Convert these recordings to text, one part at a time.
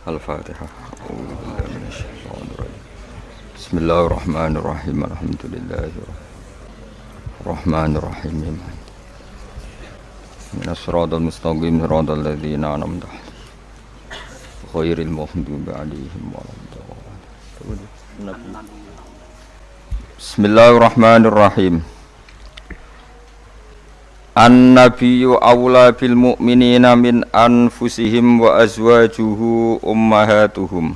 Al-Fatihah. A'udzu billahi minasyaitonir rajim. Bismillahirrahmanirrahim. Alhamdulillahirrahmanirrahim. Minas siratal mustaqim siratal ladzina an'amta 'alaihim ghairil maghdubi 'alaihim waladdallin. Bismillahirrahmanirrahim. An-nabiyyu awla bil mu'minina min anfusihim wa azwajuhu ummahatuhum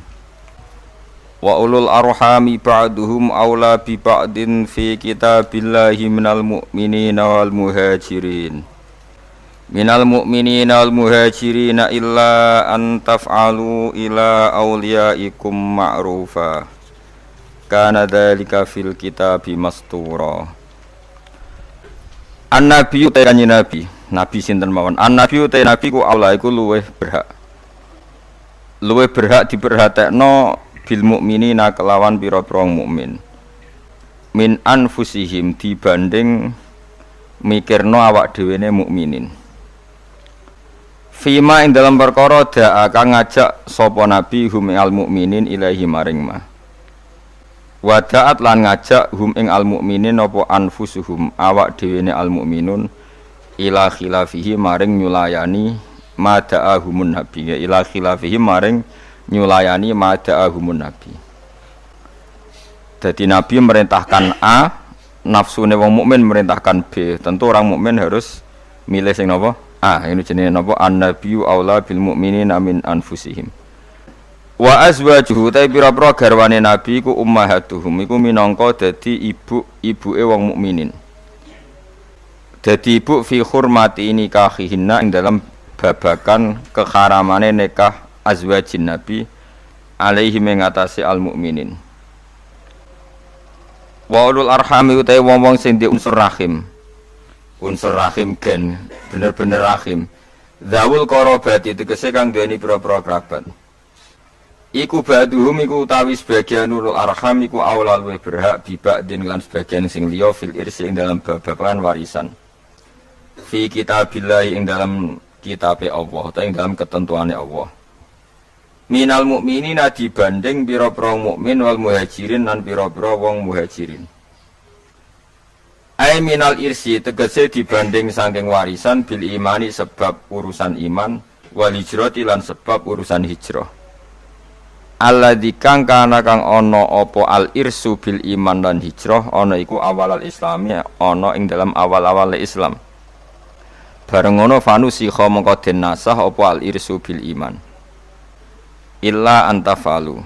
wa ulul arhami ba'duhum awla bi ba'din fi kitabillahi minal mu'minina wal muhajirin illa an taf'alu ila awliyaikum ma'rufa kana dzalika fil kitabi mastura. An-nabiyyu ta kanjeng nabi sinten mawon. An-nabiyyu ta nabi ku Allah iku luweh berhak diperhatekno bil mukminina kelawan pira-pira mukmin. Min anfusihim dibanding mikirno awak dhewene mukminin. Fima ing dalam perkara da'a kang ngajak sapa nabi hum al mukminin ilahi maring ma. Wada'at lan ngajak hum ing al-mu'minin apa anfusuhum awak dhewene al-mu'minun ila khilafihi maring nyulayani mada'ahumun nabi ila khilafihi maring nyulayani mada'ahumun nabi. Jadi nabi merintahkan A, nafsune wong mukmin merintahkan B. Tentu orang mukmin harus milih sing napa? A. Ini jenenge napa? An-nabiyyu aula bil mu'minina min anfusihim. Wa azwajuhu ta pira-pira garwane nabi iku ummahatuhum iku minangka dadi ibuke wong mukminin. Dadi ibu fi hurmati nikahihinna ing dalam babakan keharamane nikah azwajin nabi alaihi mengatasi al mukminin. Wa ulul arhami utahe wong-wong sing di unsur rahim. Unsur rahim gen bener-bener rahim. Zawul qarabati tegese kang duweni pira-pira kerabat. Iku ba'duhum iku utawi sebagian ulul arham iku aula luwih berhak bibak din lan sebagian sing liya fil irsi ing dalam babakan warisan. Fi kitabillah ing dalam kitabe Allah utawa ing dalam ketentuane Allah. Minal mukminina dibanding pira-pira mukmin wal muhajirin lan pira-pira wong muhajirin. Ai minal irsi tegese dibanding saking warisan bil imani sebab urusan iman wal hijrati lan sebab urusan hijrah. Alladzi kang kana kang ana apa al irsu bil iman lan hijrah ana iku awal al islami ana ing dalam awal-awal Islam. Bareng ngono fanusikha mongko den nasah apa al irsu bil iman. Illa antafalu.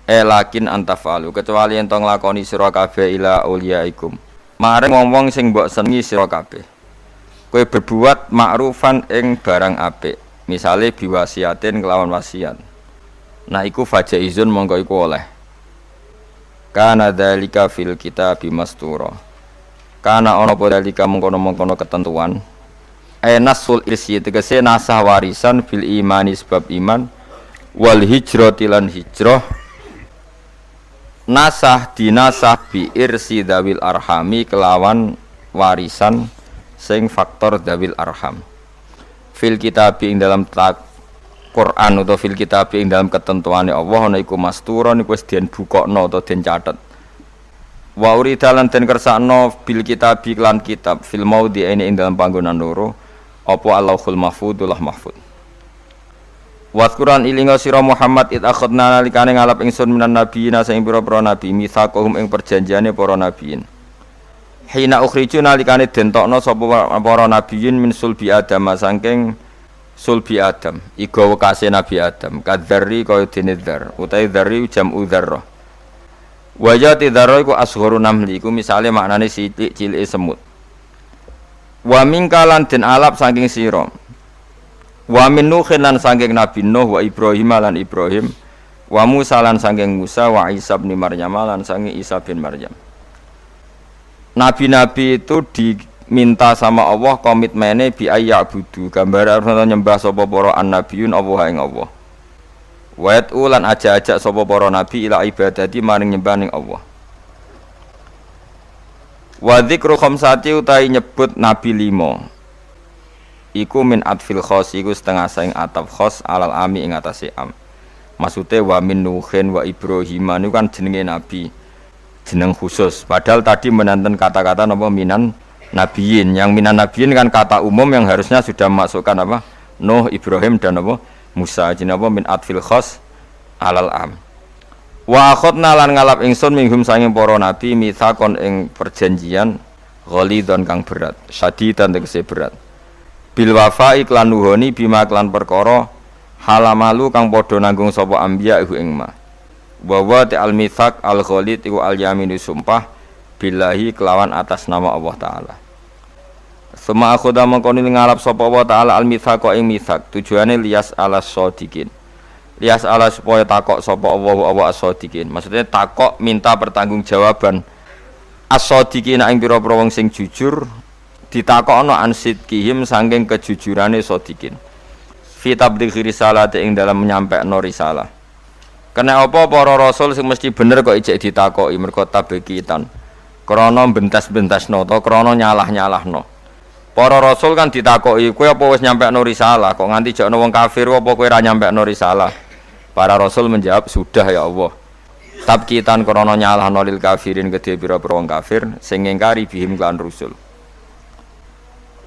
Lakin antafalu kecuali ento nglakoni sira kabeh ila auliyaikum. Maring wong-wong sing mbok senengi sira kabeh. Kowe berbuat ma'rufan ing barang apik. Misale biwasiatin kelawan wasiat. Nah iku fajaizun mongko iku oleh. Kana dzalika fil kitabi mastura. Kana ana apa dzalika mengkono-mengkono ketentuan. Nasul irsi tegese nasah warisan fil imani sebab iman wal hijrati lan hijrah. Nasah dinasah bi irsi dawil arhami kelawan warisan sing faktor dawil arham. Fil kitabi ing dalam Quran atau fil kitab ing dalam ketentuane Allah ana iku mastura niku wis den bukokno utawa den catet. Wa uridalan den kersakno bil kitab lan kitab fil maudi ing dalam panggonan loro apa Allahul mahfudullah mahfud. Wa Quran ilinga sira Muhammad id akhadna nalikane ngalap ingsun minan nabiyina sing pira-pira nabi mitsaqahum ing perjanjiane para nabiyin. Hina ukhriju nalikane den tokno sapa para nabiyin min sulbi Adam saking sulbi Adam, iku wekase Nabi Adam, kadzarri kaya dene dzar, utahe dzarri jam'u dzarrah. Wajati dzarrah iku asgharu namli, iku misale maknane sithik cilike semut. Wa mingkalan den alap saking sira. Wa min Nuhin lan saking Nabi Nuh wa Ibrahim lan Ibrahim, wa Musa lan saking Musa wa Isa bin Maryam lan saking Isa bin Maryam. Nabi-nabi itu minta sama Allah komitmennya bi ayyabudu gambar harus nyembah sapa para annabiyun Allah ing Allah. Wa ulan aja-aja sapa para nabi ila ibadati maring nyembah ning Allah. Wa dzikru khamsati utai nyebut nabi 5. Iku min atfil khos iku setengah saing ataf khos alal ami ing atase am. Maksudnya wa min Nuhin wa Ibrahim itu kan jenenge nabi, jeneng khusus. Padahal tadi menanten kata-kata napa minan nabiyin. Yang minan nabiyin kan kata umum yang harusnya sudah masukkan apa? Nuh, Ibrahim dan apa? Musa. Jeneng apa min atfil khas alal am. Wa akhadna lan ngalap ingsun minhum sanging para nabi mitsaqon ing perjanjian ghalidon kang berat, syadidan tegese berat. Bil wafa iklan nuhoni bima klan perkara halamalu kang padha nanggung sapa anbiya iku ing ma. Wa wa ta'al mitsaq al ghalid iku al yaminu sumpah billahi kelawan atas nama Allah taala. Sema akhoda mengkoni ngalap sapa Allah taala al mitsaq ing mitsaq tujuane lias alas shodikin. Lias ala supaya takok sapa Allah as-shodikin. Maksudnya takok minta pertanggungjawaban as-shodikin ing pira-pira wong sing jujur ditakokno ansidkihim saking kejujurane shodikin. Fi tablighi risalati ing dalam menyampaikan risalah. Kena apa para rasul sing mesti bener kok ijek ditakoki mergo tabekitan. Krana bentas-bentasno to krana nyalah-nyalahno. Para rasul kan ditakoki, kowe apa wis nyampekno risalah kok nganti jekno wong kafir apa kowe ora nyampekno risalah? Para rasul menjawab, sudah ya Allah. Tabkitan krana nyalahno lil kafirin kedhe pira-pira wong kafir sing ngingkari bihim lan rusul.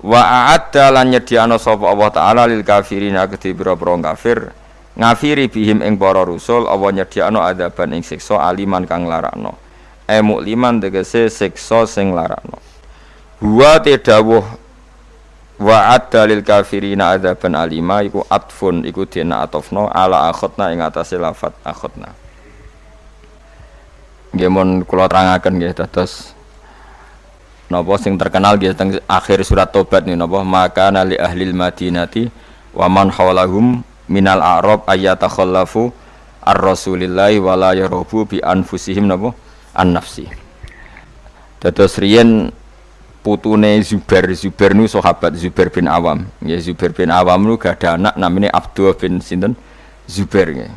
Wa a'adda lan nyediano sapa Allah taala lil kafirin kedhe pira-pira wong kafir ngafiri bihim ing para rusul Allah nyediano adaban ing siksa aliman kang larakno. Mukliman tegese siksa sing larakno. Huwa tedawuh wa adalil kafirina adzaban alima iku atfun iku dina atofno ala akhotna ing atase lafat akhotna. Nggih mun kula terangaken nggih dados napa sing terkenal nggih teng akhir surat Tobat niku napa maka li ahlil madinati wa man hawlahum minal a'rab ayatakhallafu ar-rasulillahi wa la yarubu bi anfusihim napa an-nafsi. Dados riyen putune Zubair nu sahabat Zubair bin Awam. Ya Zubair bin Awam nu gak ada anak namanya Abdullah bin sinten Zubair nggih.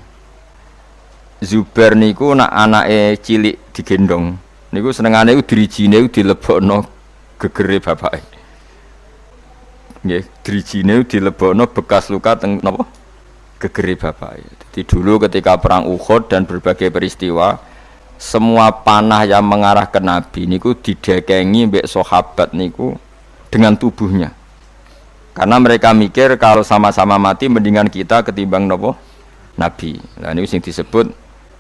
Zubair niku nak anake cilik digendong. Niku senengane iku drijine dilebokno gegere bapake. Nggih, drijine dilebokno bekas luka teng napa? Gegere bapake. Jadi dulu ketika perang Uhud dan berbagai peristiwa semua panah yang mengarah ke Nabi niku didekengi mbek sahabat niku dengan tubuhnya. Karena mereka mikir kalau sama-sama mati mendingan kita ketimbang nopo Nabi. Nah ini sing disebut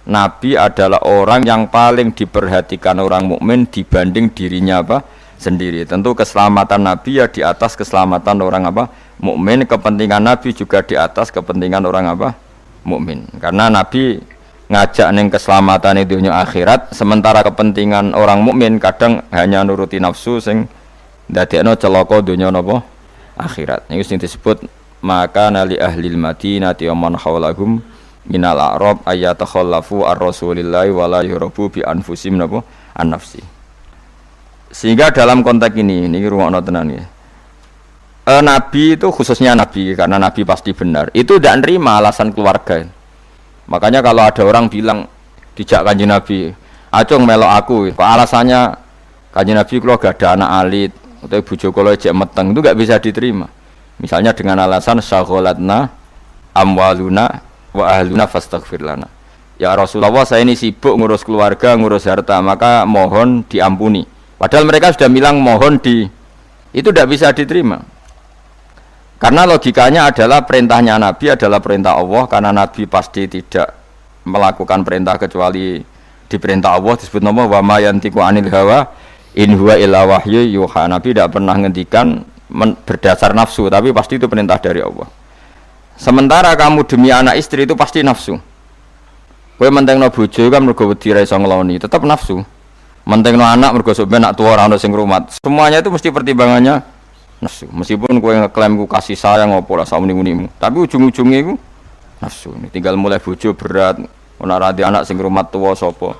Nabi adalah orang yang paling diperhatikan orang mukmin dibanding dirinya apa sendiri. Tentu keselamatan Nabi ya di atas keselamatan orang apa mukmin, kepentingan Nabi juga di atas kepentingan orang apa mukmin. Karena Nabi ngajak ning keselamatan dunia akhirat, sementara kepentingan orang mukmin kadang hanya nuruti nafsu sing ndadekno celaka dunia napa akhirat. Niku sing disebut maka nali ahlil madinati wa man hawlahum minal a'rab ayatakhallafu ar-rasulillahi wa la yurabu bi anfusim napa an-nafsi. Sehingga dalam konteks ini rungokno tenan ya. Nabi itu khususnya Nabi karena Nabi pasti benar. Itu tidak nerima alasan keluarga. Makanya kalau ada orang bilang dijak Kanjeng Nabi, "Acung melok aku." Kok alasannya Kanjeng Nabi kula gak ada anak alit atau bojo kula jek meteng, itu enggak bisa diterima. Misalnya dengan alasan syaghalatna amwaluna wa ahluna fastaghfir lana. Ya Rasulullah, saya ini sibuk ngurus keluarga, ngurus harta, maka mohon diampuni. Padahal mereka sudah bilang mohon itu tidak bisa diterima. Karena logikanya adalah perintahnya Nabi adalah perintah Allah, karena Nabi pasti tidak melakukan perintah kecuali diperintah Allah. Disebut nama wa ma yantiqu anil hawa in huwa illa wahyu yuha. Nabi tidak pernah ngendikan berdasar nafsu, tapi pasti itu perintah dari Allah. Sementara kamu demi anak istri itu pasti nafsu. Kowe mentengno bojo kan mergo wedi ra iso ngloni, tetap nafsu. Mentengno anak mergo sok ben nak tuwa ora ono sing ngrumat. Semuanya itu mesti pertimbangannya nafsu. Meskipun kowe ngeklaim ku kasih sayang opo lah samuni-munimu, tapi ujung-ujungnya iku nafsu. Tinggal mulai bojo berat, ora radi anak sing rumat tuwa sapa.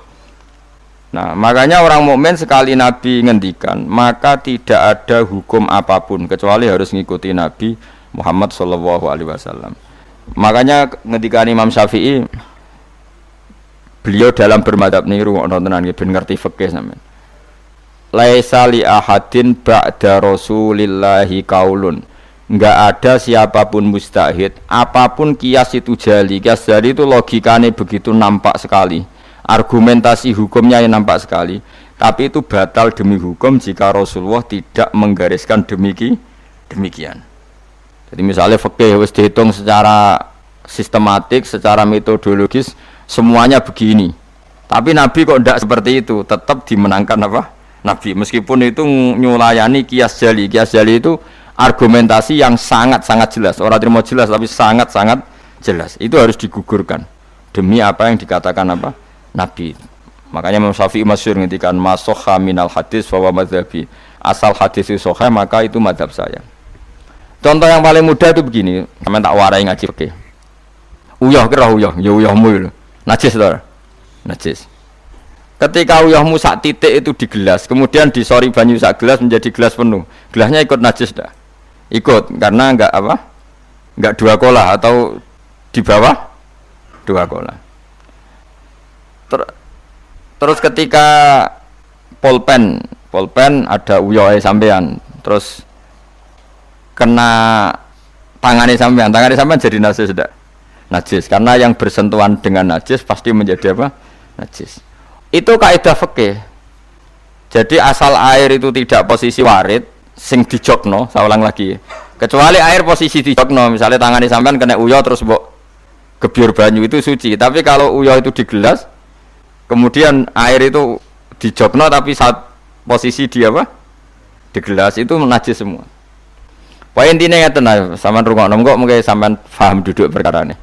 Nah, makanya orang mukmin sekali Nabi ngendikan, maka tidak ada hukum apapun kecuali harus ngikuti Nabi Muhammad sallallahu alaihi wasallam. Makanya ngendikan Imam Syafi'i, beliau dalam bermadhab niku ngono tenan nggih ben ngerti fikih sampean. Laisa li ahadin ba'da rasulillahi qaulun Enggak ada siapapun mustahid, apapun kias itu jali. Kias jali itu logikanya begitu nampak sekali, argumentasi hukumnya yang nampak sekali. Tapi itu batal demi hukum jika Rasulullah tidak menggariskan demikian. Jadi misalnya fikih wis dihitung secara sistematik, secara metodologis semuanya begini. Tapi Nabi kok tidak seperti itu, tetap dimenangkan apa? Nabi. Meskipun itu nyulayani kias jali. Kias jali itu argumentasi yang sangat-sangat jelas. Orang terima jelas tapi sangat-sangat jelas. Itu harus digugurkan demi apa yang dikatakan apa? Nabi. Makanya Imam Syafi'i masyhur ngendikan masokha minal hadis wa madzhabi. Asal hadis itu sahih maka itu mazhab saya. Contoh yang paling mudah itu begini, sampeyan tak warai ngaji fikih. Uyah kira uyah, ya uyahmu lho. Najis to. Najis. Ketika uyahmu sak titik itu di gelas, kemudian disori banyu sak gelas menjadi gelas penuh. Gelasnya ikut najis dah. Ikut karena enggak apa? Enggak dua kolah atau di bawah dua kolah. Terus ketika pulpen ada uyohe sampean, terus kena tangannya sampean jadi najis dah. Najis karena yang bersentuhan dengan najis pasti menjadi apa? Najis. Itu kaidah fikih. Jadi asal air itu tidak posisi warid sing dijokno, saya ulang lagi. Kecuali air posisi dijokno, misalnya tangannya sampean kena uyah terus mbok gebyur banyu itu suci. Tapi kalau uyah itu di gelas, kemudian air itu dijokno tapi saat posisi di apa? Di gelas itu najis semua. Poin intinya ngeten sampean rungokno kok mungkin sampean paham duduk perkara ini.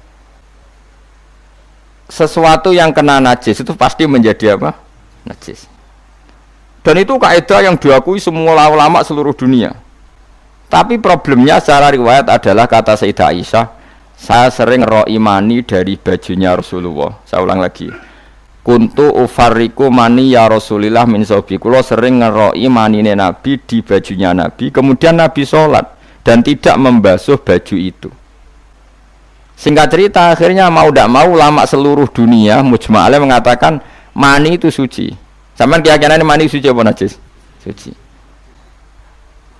Sesuatu yang kena najis itu pasti menjadi apa? Najis. Dan itu kaidah yang diakui semua ulama seluruh dunia. Tapi problemnya secara riwayat adalah kata Sayyidah Aisyah, saya sering ngeroi mani dari bajunya Rasulullah. Saya ulang lagi. Kuntu ufarriku mani ya Rasulillah min saubi. Kulo sering ngeroi manine Nabi di bajunya Nabi. Kemudian Nabi sholat dan tidak membasuh baju itu. Singkat cerita akhirnya mau tidak mau ulama seluruh dunia mujma'alah mengatakan mani itu suci. Sampeyan keyakinan mani suci apa najis? Suci.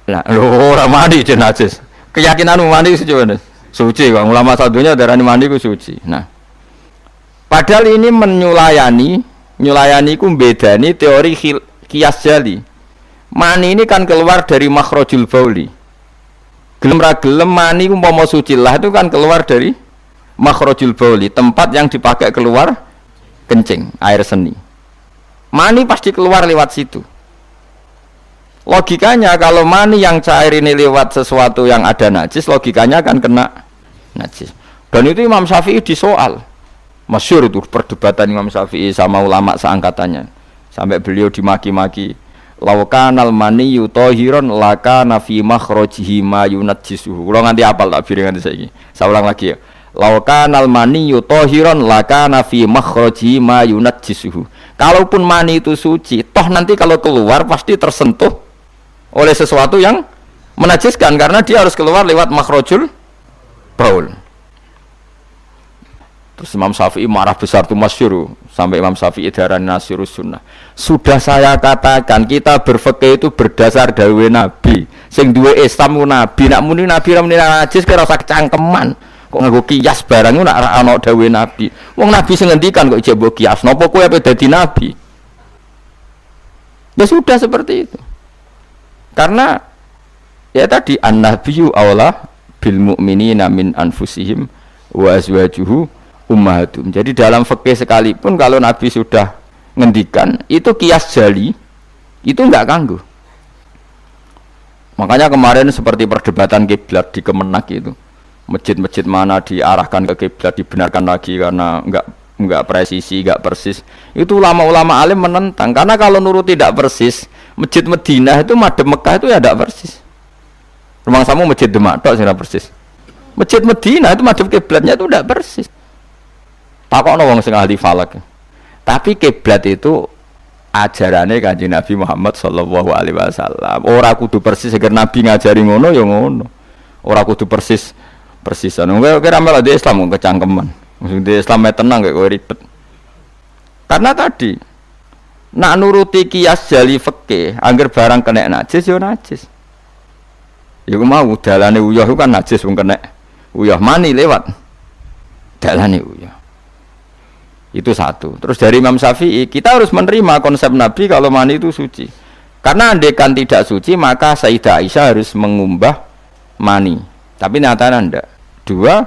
Lah lho ora mani najis. Keyakinan mani suci apa? Suci. Wong ulama sadunya darani mani ku suci. Nah. Padahal ini nyulayani ku bedani teori kias jali. Mani ini kan keluar dari makhrajul bauli. Gelem ra gelem mani ku umpama suci lah itu kan keluar dari makhrajul bauli, tempat yang dipakai keluar kencing, air seni. Mani pasti keluar lewat situ. Logikanya kalau mani yang cair ini lewat sesuatu yang ada najis, logikanya akan kena najis. Dan itu Imam Syafi'i disoal. Masyhur itu perdebatan Imam Syafi'i sama ulama seangkatannya. Sampai beliau dimaki-maki. Laukanal mani yutahiron lakana fi makhrajihi ma yunajjisuhu. Kalau nganti apal tak biring nganti saiki. Saya ulang lagi ya. Laukanal mani yutahiron lakana fi makhrajihi ma yunajjisuhu. Kalaupun mani itu suci, toh nanti kalau keluar pasti tersentuh oleh sesuatu yang menajiskan karena dia harus keluar lewat makhrajul baul. Terus Imam Syafi'i marah besar tuh masyhur sampai Imam Syafi'i darani nasirus sunnah. Sudah saya katakan kita berfikih itu berdasar dawuh Nabi. Sing duwe Islam ku Nabi, nak muni Nabi ra muni najis kira sak cangkeman. Kok nganggo kias barang nak ana dawuh Nabi. Wong Nabi sing ngendikan kok ijek mbok kias. Napa kowe ape dadi nabi? Ya sudah seperti itu. Karena ya tadi an-nabiyyu aula bil mu'minina min anfusihim wa azwajuhu ummahatum. Jadi dalam fikih sekalipun kalau Nabi sudah ngendikan itu kias jali itu enggak ganggu. Makanya kemarin seperti perdebatan kiblat di Kemenak itu. Masjid-masjid mana diarahkan ke kiblat dibenarkan lagi karena enggak presisi, enggak persis. Itu ulama-ulama alim menentang karena kalau nurut tidak persis, Masjid Madinah itu madhep Mekah itu ya enggak persis. Rumah samu Masjid Demak tok sing persis. Masjid Madinah itu madhep kiblatnya itu enggak persis. Takokno wong sing ahli falak. Tapi kiblat itu ajarannya Kanjeng Nabi Muhammad sallallahu alaihi wasallam. Ora kudu persis agar Nabi ngajari ngono ya ngono. Ora kudu persisan. Kowe kira mel di Islam kecangkeman. Maksud di Islam tenang gak kowe ribet. Karena tadi nak nuruti kias jali fikih, angger barang kena najis ya najis. Iku mau dalane uyah iku kan najis wong kena uyah mani lewat dalane uyah. Itu satu. Terus dari Imam Syafi'i kita harus menerima konsep Nabi kalau mani itu suci. Karena andekan tidak suci maka Sayyidah Aisyah harus mengumbah mani. Tapi nyatanya ndak. Dua,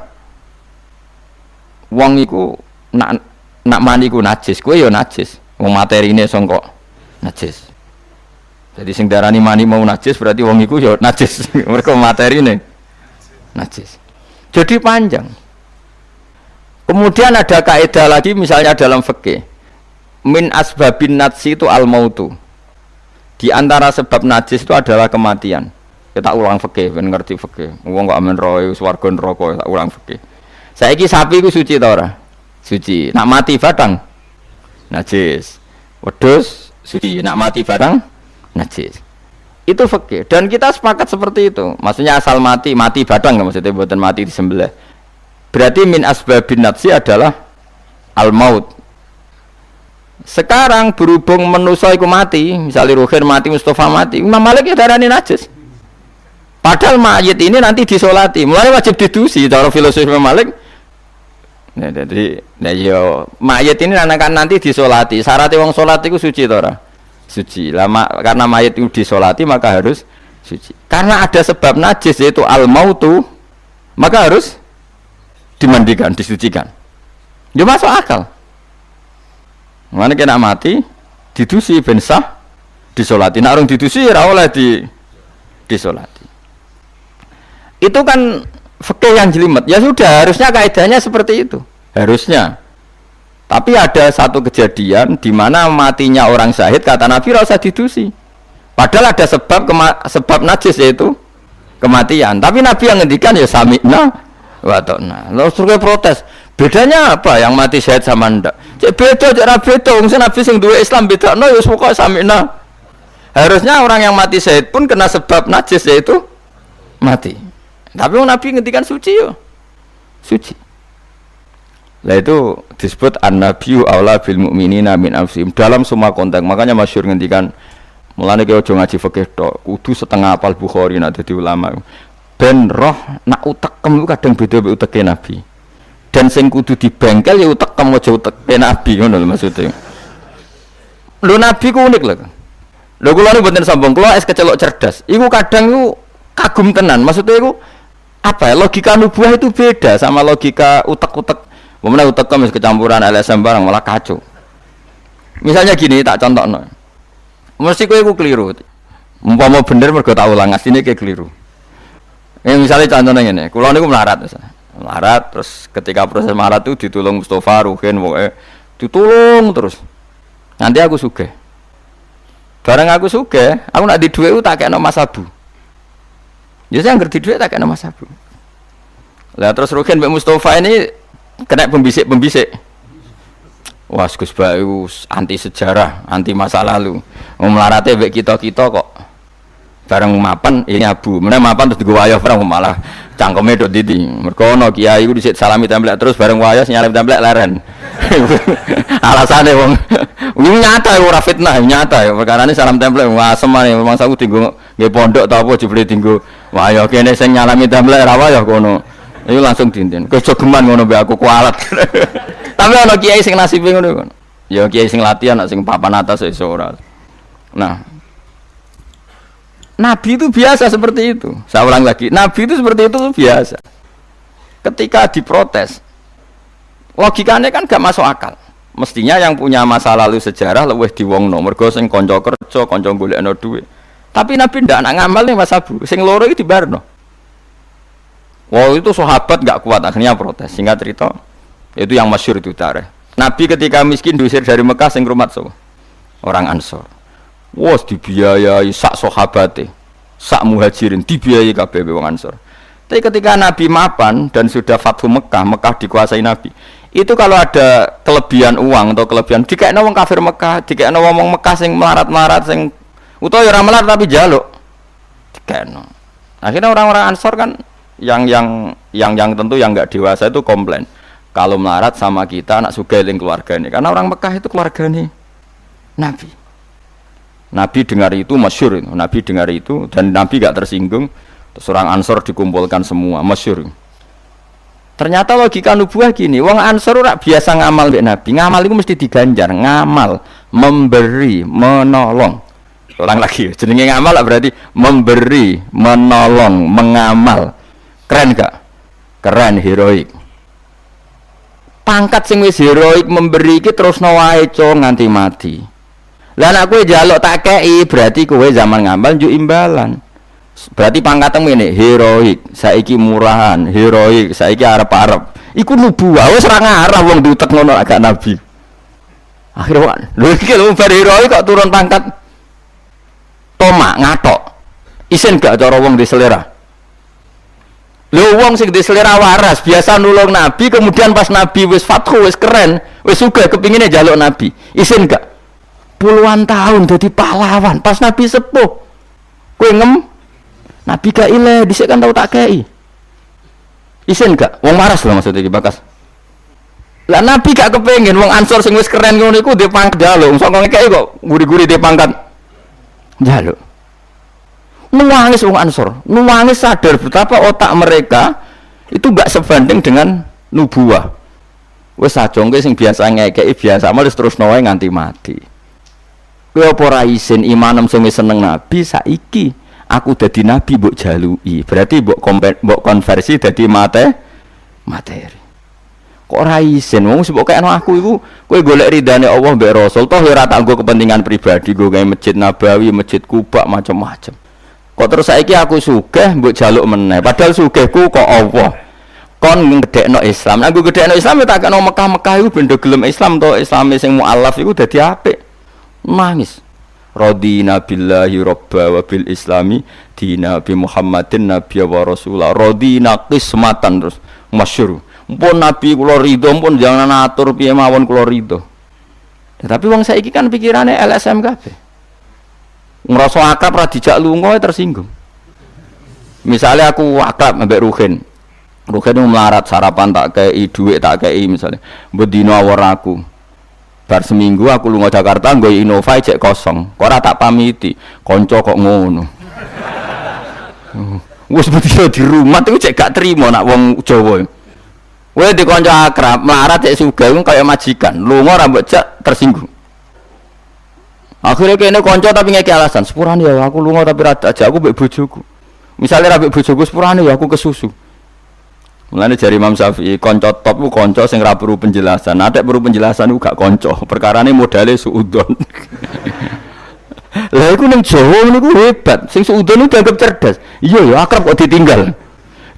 wong iku nak mani ku najis, kowe ya najis. Wong materine sangka najis. Jadi sing darani mani mau najis berarti wong iku ya najis. Mergo materine najis. Jadi panjang. Kemudian ada kaidah lagi misalnya dalam fikih. Min asbabin najsi itu al-mautu. Di antara sebab najis itu adalah kematian. Kita ulang fikih, ben ngerti fikih. Wong kok amen roe swarga neraka tak ulang fikih. Saiki sapi iku suci ta ora? Suci. Nak mati badang najis. Wedhus suci. Nak mati badang najis. Itu fikih dan kita sepakat seperti itu. Maksudnya asal mati badang maksudnya bukan mati disembelih. Berarti min asbabin najsi adalah al-maut. Sekarang berhubung manusa iku mati, misalnya Ruhin mati, Mustafa mati, Imam Malik ya darani najis. Padahal mayit ini nanti disolati, mulai wajib didusi. Cara filosofi Imam Malik. Nah, jadi, mayit ini akan nanti disolati. Syaratnya wong solat itu suci tora, suci. Lama karena mayit itu disolati maka harus suci. Karena ada sebab najis yaitu al-mautu, maka harus dimandikan, disucikan. Dia masuk akal. Mana kena mati, didusi ben sah, disolati. Nak orang didusi ora oleh disolati. Itu kan fikih yang jelimet. Ya sudah, harusnya kaidahnya seperti itu. Harusnya. Tapi ada satu kejadian di mana matinya orang syahid kata Nabi ora usah didusi. Padahal ada sebab najis yaitu kematian. Tapi Nabi yang ngendikan ya sami'na wa ta'na. Lalu suruh protes. Bedanya apa yang mati syahid sama ndak? Cek beda, cek ra beda. Wong Nabi sing duwe Islam bedakno ya pokoke sami'na. Harusnya orang yang mati syahid pun kena sebab najis yaitu mati. Tapi Nabi ngendikan suci yo. Suci. Lah itu disebut an-nabiyyu aula bil mu'minina min anfusihim dalam semua konteks. Makanya masyhur ngendikan mulane ki aja ngaji fikih tok, kudu setengah hafal Bukhari nek dadi ulama. Ben roh nak utekem ku kadang beda mek uteke Nabi. Dan sing kudu dibengkel ya utekem aja uteke Nabi ngono lho maksudnya. Lho Nabi ku unik lho. Lho kula niku mboten sombong, kula es kecelok cerdas. Iku kadang iku kagum tenan. Maksudnya iku apa ya, logika nubuah itu beda sama logika utek-utek. Memang utekem wis kecampuran LSM barang malah kacau. Misalnya gini tak contohno. Mesti kowe iku keliru. Umpama bener mergo tak ulang asline kayak keliru. Misalnya contohnya ngene, kula niku melarat misalnya. Melarat terus ketika proses melarat itu ditulung Mustafa, Ruhin, pokoke ditulung terus. Nanti aku sugih. Bareng aku sugih, aku nak di dhuwit tak kekno Mas Abu. Ya saya ngerti dhuwit tak kekno Mas Abu. Lah terus Ruhin mbek Mustafa ini kena pembisik. Wah, Gus Bayu anti sejarah, anti masa lalu. Wong melarate mbek kita-kita kok bareng mapan ini Abu. Meneh mapan terus digo wayah bareng malah cangkeme nduk ndi. Mergo ana kiai iku dhisik salami templek terus bareng wayah nyalip templek leren. Alasane wong nyata ora fitnah, nyata ya perkarane salam templek asem ae memang aku dienggo nggih pondok ta apa jebule dienggo wayah kene sing nyalami templek ra wayah kono. Iku langsung dinten. Kejogeman ngono mbek aku kualat. Tapi ana kiai sing nasibe ngono. Ya kiai sing latihan sing papan atas iso ora. Nah, Nabi itu biasa seperti itu. Saya ulang lagi, Nabi itu seperti itu biasa. Ketika diprotes, logikanya kan gak masuk akal. Mestinya yang punya masa lalu sejarah luwih diwongno, mergo sing kanca kerja, kanca golekno dhuwit. Tapi Nabi ndak nak ngamal ning Mas Abu, sing loro iki dibarno. Wow, itu sahabat gak kuat akhirnya protes. Singkat cerita, itu yang masyhur itu tarikh. Nabi ketika miskin diusir dari Mekah sing rumat so, orang Ansor. Wos dibiayai sak sahabate, sak muhajirin dibiayai kabeh wong Ansor. Tapi ketika Nabi mapan dan sudah Fathu Mekah, Mekah dikuasai Nabi. Itu kalau ada kelebihan uang atau kelebihan dikekno wong kafir Mekah, dikekno wong Mekah sing melarat-melarat sing utawa ora melarat tapi jaluk. Dikekno. Akhirnya orang-orang Ansor kan yang tentu yang enggak dewasa itu komplain. Kalau melarat sama kita anak sugih ning keluargane. Karena orang Mekah itu keluargane Nabi. Nabi dengar itu masyhur itu. Nabi dengar itu dan Nabi enggak tersinggung. Terus orang Ansor dikumpulkan semua, masyhur. Ternyata logika nubuah gini, wong Ansor ora biasa ngamal mbek Nabi. Ngamal itu mesti diganjar, ngamal, memberi, menolong. Ulang lagi, jenenge ngamal berarti memberi, menolong, mengamal. Keren gak? Keren, heroik. Pangkat sing wis heroik memberi iki terusno wae nganti mati. Lah nek kowe njaluk tak kei, berarti kowe zaman ngamal njuk imbalan. Berarti pangkatmu ini heroik, saiki murahan, heroik, saiki arep-arep. Iku nubuah, wis ora ngarah wong diutek ngono agak nabi. Akhirnya lho iki lho bar heroik kok turun pangkat. Tomak ngatok. Isin gak cara wong di selera. Lho wong sing di selera waras, biasa nulung nabi, kemudian pas nabi wis fathu, wis keren, wis sugih kepingine njaluk nabi. Isin gak? Puluhan tahun dadi pahlawan, pas nabi sepuh. Kowe Nabi gak ile, dhisik kan tau tak kei. Isin gak? Wong waras lho maksudnya iki bakas. Lah Nabi gak kepengin wong Ansor sing wis keren ngono iku ndek pangkat njaluk, sok ngekeki kok guri-guri ndek pangkat njaluk. Nuwangis wong Ansor, nuwangis sadar betapa otak mereka itu gak sebanding dengan nubuah. Wis sajongke sing biasa ngekeki biasa malah terus wae nganti mati. Kowe apa ora isin imanem sing wis seneng Nabi saiki? Aku dadi nabi mbok jaluki, berarti mbok konversi dadi materi. Kok ora isin wong mbok kayakno aku iku kowe golek ridane Allah mbek Rasul toh ora tak nggo kepentingan pribadi, nggo gawe masjid Nabawi, masjid Kuba macam-macam. Kok terus saiki aku sugih mbok jaluk meneh, padahal sugihku kok Allah. Kon ngedekno Islam. Aku gedekno Islam ya tak kena Mekah-Mekah iku ben gelem Islam to, Islame sing mualaf iku dadi apik. Nangis. Radina billahi robba wa bil islami dina bi Muhammadin nabiyya wa rasulah. Radina qismatan terus masyhur. Mpun nabi kula ridho, mpun jangan atur piye mawon kula ridho. Tapi wong saiki kan pikirane LSM kabeh. Ngrasa akrab ra dijak lunga tersinggung. Misalnya aku akrab ambek Ruhin. Ruhin melarat sarapan tak kei, dhuwit tak kei misalnya. Mbok dina awor aku. Bar seminggu aku lunga Jakarta nggo Innova cek kosong. Kok ora tak pamiti, kanca kok ngono. Wis betul di rumah itu cek gak terima nak wong Jawa. Kowe di kanca akrab melarat cek sugih kaya majikan, lunga ora mbok cek tersinggung. Akhirnya kene kanca tapi ngeki alasan, sepurane ya aku lunga tapi ra ajak aku mbek bojoku. Misale ra mbek bojoku sepurane ya aku kesusu. Mulane jari Imam Syafi'i kanca top ku kanca sing ra perlu penjelasan. Nek perlu penjelasan ku gak kanca. Perkarane modale suudon. Lah iku ning Jawa niku hebat. Sing suudon itu dianggap cerdas. Iya ya akrab kok ditinggal.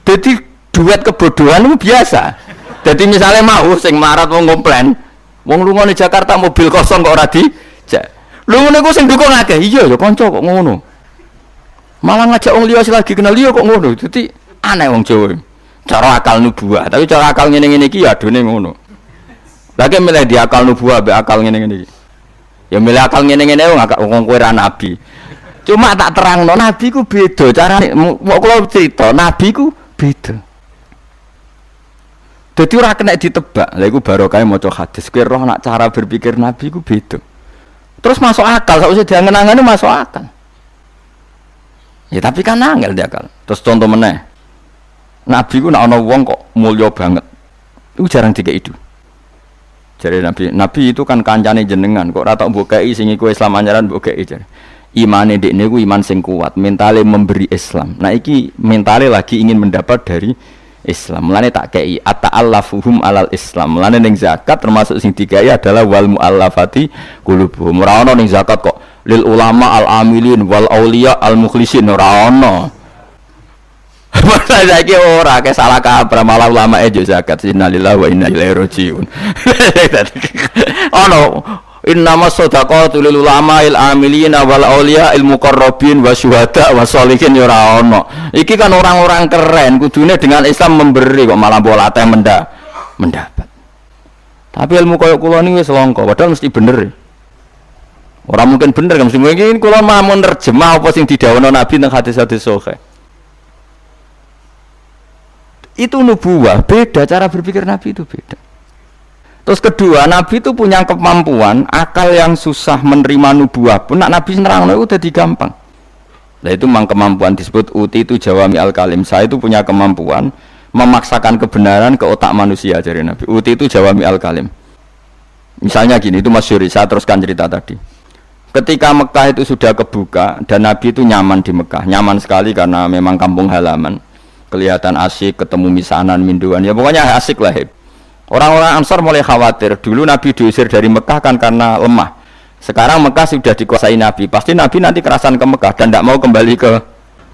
Dadi duet kebodohan itu biasa. Dadi misale mau sing marat wong komplain, wong lunga ning Jakarta mobil kosong kok ora dijak. Lho ngene ku sing dukung akeh. Iya ya kanca kok ngono. Malah ngajak wong liya lagi kenal liya kok ngono. Dadi aneh wong Jawa. Cara akal nubuah, tapi cara akal ngene-ngene iki ya adone ngono. Lagi milih di akal nubuah be akal ngene-ngene iki. Ya milih akal ngene-ngene wong kowe ra nabi. Cuma tak terangno nabi ku beda carane. Kok kula cerita nabi ku beda. Dadi ora kena ditebak. Lha iku barokah maca hadis. Kowe roh nak cara berpikir nabi ku beda. Terus masuk akal, sakwise diangen-angene masuk akal. Ya tapi kan angel dia akal. Terus contoh meneh. Nabi ku nak ana wong kok mulya banget. Iku jarang dikeki itu. Jare Nabi itu kan kancane jenengan kok ora tak mbokeki sing iku Islam anyaran mbokeki jare. Imane dekne ku iman sing kuat, mentale memberi Islam. Nah iki mentale lagi ingin mendapat dari Islam. Mulane tak kei ata'allafuhum alal Islam. Mulane ning zakat termasuk sing dikai adalah wal muallafati qulubuhum. Ora ana ning zakat kok lil ulama al amilin wal auliya al mukhlisin ora ana. Masa saiki ora ke salah kaprah malah ulama ejo zakat innalillahi wa inna ilaihi rajiun. Ono innamas shadaqatu lil ulama il amilin wal auliya il muqarrabin wasyuhada wassolihin ya ora ono. Iki kan orang-orang keren kudune dengan Islam memberi kok malah bola teh mendapat. Tapi ilmu koyo kula niki wis langka padahal mesti bener. Ora mungkin bener kan mesti mungkin kula mau nerjemah apa sing didhawuhna Nabi teng hadis-hadis sahih. Itu nubuah, beda cara berpikir Nabi itu beda. Terus kedua, Nabi itu punya kemampuan akal yang susah menerima nubuah pun nak Nabi nerangno itu jadi gampang. Nah itu memang kemampuan disebut uti itu jawami al kalim. Saya itu punya kemampuan memaksakan kebenaran ke otak manusia dari Nabi. Uti itu jawami al kalim. Misalnya gini, itu masyhur, saya teruskan cerita tadi. Ketika Mekah itu sudah kebuka dan Nabi itu nyaman di Mekah, nyaman sekali karena memang kampung halaman, kelihatan asik, ketemu misanan, minduan, ya pokoknya asik lah. Orang-orang Ansar mulai khawatir, dulu Nabi diusir dari Mekah kan karena lemah. Sekarang Mekah sudah dikuasai Nabi, pasti Nabi nanti kerasan ke Mekah dan tidak mau kembali ke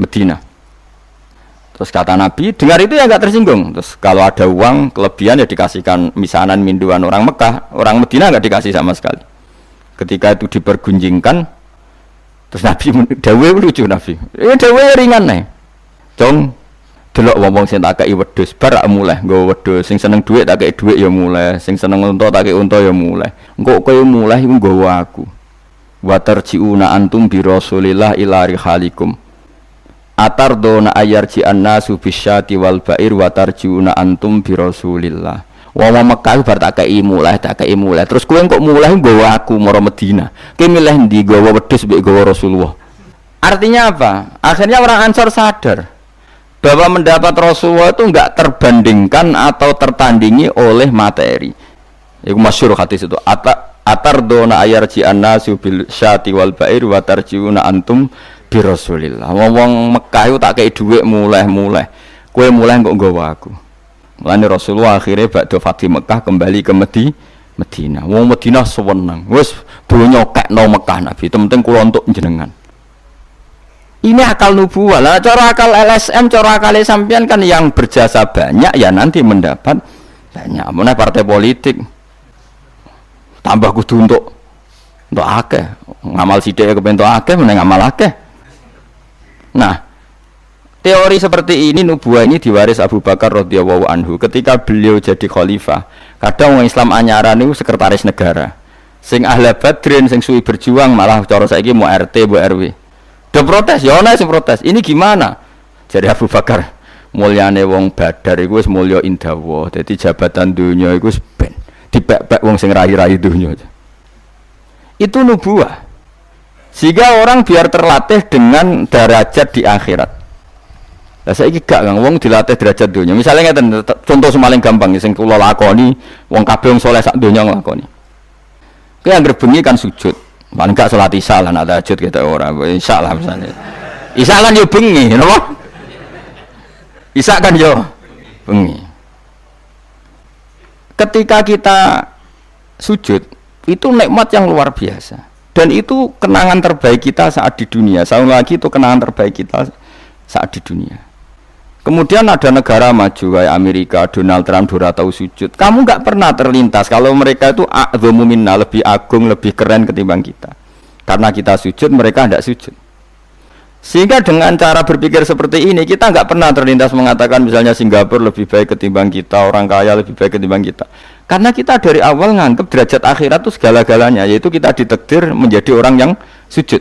Medina. Terus kata Nabi, dengar itu ya nggak tersinggung. Terus kalau ada uang kelebihan ya dikasihkan misanan, minduan orang Mekah, orang Medina nggak dikasih sama sekali. Ketika itu dipergunjingkan, terus Nabi dawe lucu Nabi. Dawe ringan nih. Jong delok wong sing tak kei wedhus bar mulai nggo wedhus, sing seneng dhuwit tak kei dhuwit ya mulai, sing seneng unta tak kei unta ya mulai. Engko kowe mulai iku nggawa aku. Wa tarjiuna antum bi Rasulillah ila rihalikum. Atardona ayarji annasu bisyati wal ba'ir wa tarjiuna antum bi Rasulillah. Wong Mekah bar tak kei mulai. Terus kowe kok mulai nggawa aku mara Medina. Kowe milih ndi nggawa wedhus mbek nggawa Rasulullah. Artinya apa? Akhirnya orang Ansar sadar bahwa mendapat Rasulullah itu enggak terbandingkan atau tertandingi oleh materi. Iku masyhur hadis itu. Atardona ayarji annasu bil syati wal ba'ir wa tarjiuna antum bi Rasulillah. Wong Mekah itu tak kei dhuwit mulai. Kowe mulai kok nggawa aku. Mulane Rasulullah akhirnya badhe Fatih Mekah kembali ke Medina. Wong Medina seneng. Wis donya kekno Mekah Nabi, penting kula untuk jenengan. Ini akal nubuwah. Lah cara akal LSM, cara akal sampean kan yang berjasa banyak ya nanti mendapat banyak. Meneh partai politik tambah kudu untuk akeh. Ngamal sithik kepen entuk akeh, meneh ngamal akeh. Nah, teori seperti ini nubuah ini diwaris Abu Bakar radhiyallahu anhu ketika beliau jadi khalifah. Kadang orang Islam anyaran itu sekretaris negara. Sing ahli badrin, sing suwi berjuang malah cara saiki mau RT, mau RW. Udah protes, ya ana sing protes. Ini gimana? Jadi Abu Bakar, mulyane wong Badar iku wis mulya indawa. Dadi jabatan dunya iku wis ben dipek-pek wong sing rai-rai dunya. Itu nubuah. Sehingga orang biar terlatih dengan derajat di akhirat. Lah saiki gak Kang wong dilatih derajat dunya. Misale ngeten contoh semaling gampang sing kula lakoni, wong kabeh wong saleh sak donya nglakoni. Ki anggere bengi kan sujud. Paling gak salat isya lan ada tahajud kita ora. Isya lah misale. Isya lan yo bengi, napa? Isya kan yo bengi. Ketika kita sujud, itu nikmat yang luar biasa. Dan itu kenangan terbaik kita saat di dunia. Sekali lagi itu kenangan terbaik kita saat di dunia. Kemudian ada negara maju kayak Amerika, Donald Trump ora tahu sujud. Kamu nggak pernah terlintas kalau mereka itu a'dzamu minna, lebih agung, lebih keren ketimbang kita. Karena kita sujud, mereka tidak sujud. Sehingga dengan cara berpikir seperti ini, kita nggak pernah terlintas mengatakan misalnya Singapura lebih baik ketimbang kita, orang kaya lebih baik ketimbang kita. Karena kita dari awal nganggap derajat akhirat itu segala-galanya, yaitu kita ditakdir menjadi orang yang sujud.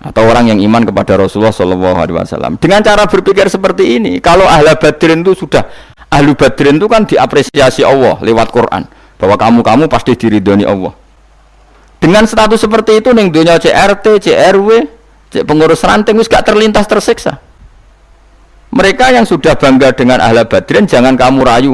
Atau orang yang iman kepada Rasulullah SAW. Dengan cara berpikir seperti ini, kalau ahli badrin itu sudah, ahli badrin itu kan diapresiasi Allah lewat Quran, bahwa kamu pasti diridhoni Allah. Dengan status seperti itu, ning dunia CRT, CRW, pengurus ranting, wis gak terlintas tersiksa. Mereka yang sudah bangga dengan ahli badrin, jangan kamu rayu.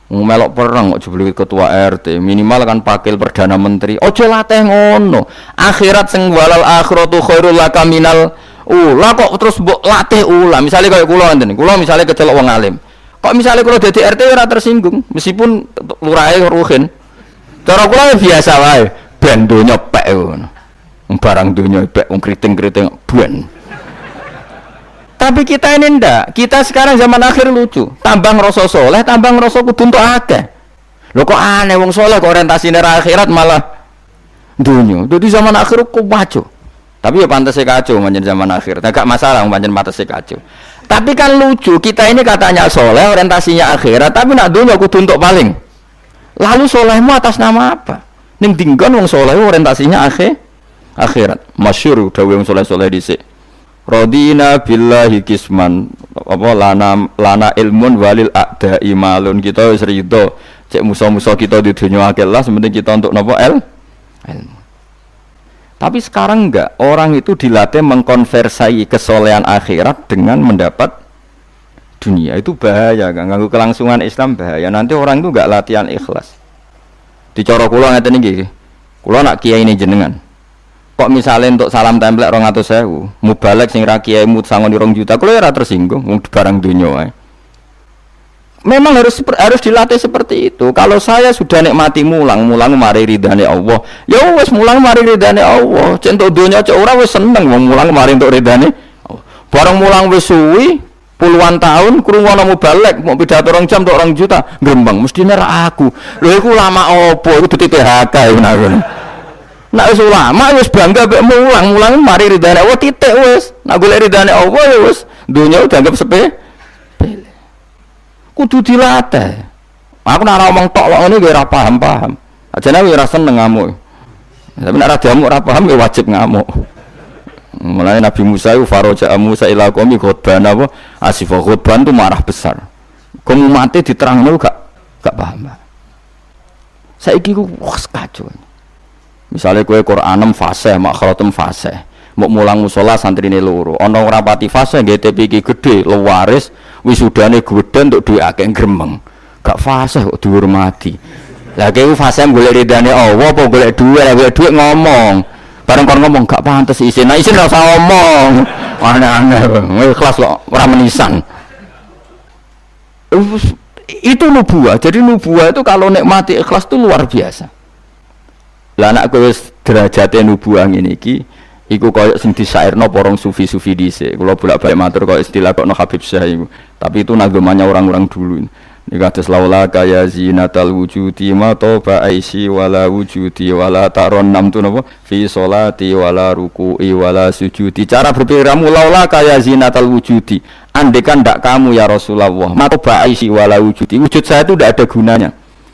Melok perang kok jebul ketua RT, minimal kan pakil perdana menteri. Ojo latih ngono. Akhirat sing walal akhiratu khairul laka minal ula kok terus mbok latih ula. Misale kaya kula ngene. Kula misale kecelok wong alim. Kok misale kula dadi RT ora tersinggung meskipun lurahe ruhin. Cara kula biasa wae. Ben donya pek ngono. Barang donya pek wong kriting-kriting ben. Tapi kita ini ndak, kita sekarang zaman akhir lucu. Tambah ngerasa soleh, tambah ngerasa kudu entuk akeh. Lho kok aneh wong soleh kok orientasine akhirat malah dunya. Jadi zaman akhir kok maco. Tapi ya pantes kacau manjen zaman akhir. Enggak masalah manjen pantes kacau. Tapi kan lucu, kita ini katanya soleh, orientasinya akhirat, tapi nak dunya kudu entuk paling. Lalu solehmu atas nama apa? Ning dinggon wong soleh orientasinya akhirat. Masyhur dawuh wong soleh-soleh dhisik. Radina billahi kisman apa lana ilmun walil a'da'i malun. Kita wis rido cek musuh-musuh kita di dunia akhirat, sementing kita untuk napa ilmu. Tapi sekarang enggak, orang itu dilatih mengkonversi kesolehan akhirat dengan mendapat dunia. Itu bahaya kan, ganggu kelangsungan Islam bahaya. Nanti orang itu enggak latihan ikhlas. Dicara kula ngeten iki. Kula nak kiai ini jenengan. Kok misalnya untuk salam templek 200.000, mubalek sing ra kiai mut sangon 2 juta, kula ora tersinggung wong barang dunya wae. Memang harus dilatih seperti itu. Kalau saya sudah nikmati mulang mari ridane Allah. Ya wis mulang mari ridane Allah. Cek entuk donya cek ora wis seneng wong mulang mari entuk ridane. Bareng mulang wis suwi puluhan tahun krungono mubalek mau pidato 2 jam entuk 2 juta, grembang mestine ra aku. Lho iku lama opo? Iku duti PHK ngono. Nek wis ulama wis bangga mek mulang mari ridane Allah titik wis. Nek golek ridane Allah ya wis donya dianggap sepele. Kudu dilatih. Aku nak ngomong tok kok ngene ora paham. Ajane ora seneng ngamuk. Tapi nek ora diamuk ora paham ya wajib ngamuk. Mulai Nabi Musa itu faraja Musa ila qaumi khutban apa? Asif khutban itu marah besar. Kamu mati diterangno gak paham. Saiki ku wes kacau. Misalnya kowe Qur'anem fasih, makhratum fasih. Mbok mulang musala santrine loro. Ana ora pati fasih nggih TP iki gedhe, lewaris. Wisudane gedhe untuk duwe akeh gremeng. Gak fasih kok dihormati. Lah kowe fasih golek ridane Allah apa golek dhuwit ngomong. Bareng kon ngomong gak pantes isin. Nah isin ora usah ngomong. Aneh-aneh. Ikhlas kok ora menisan. Itu nubuah. Jadi nubuah itu kalau nikmati ikhlas itu luar biasa. Lah anak kowe wis derajate nubuah ngene iki iku koyo sing disairno porong sufi-sufi dhisik. Kula bolak-balik matur koyo istilah kok no Habib Syah iku. Tapi itu nagamanya orang-orang dulu. Nika atas laula kaya zinatal wujudi ma toba aisi wala wujudi wala taron nam tu napa fi sholati wala ruku'i wala sujudi. Cara berpikirmu laula kaya zinatal wujudi. Andekan ndak kamu ya Rasulullah ma toba aisi wala wujudi. Wujud saya itu ndak ada gunanya.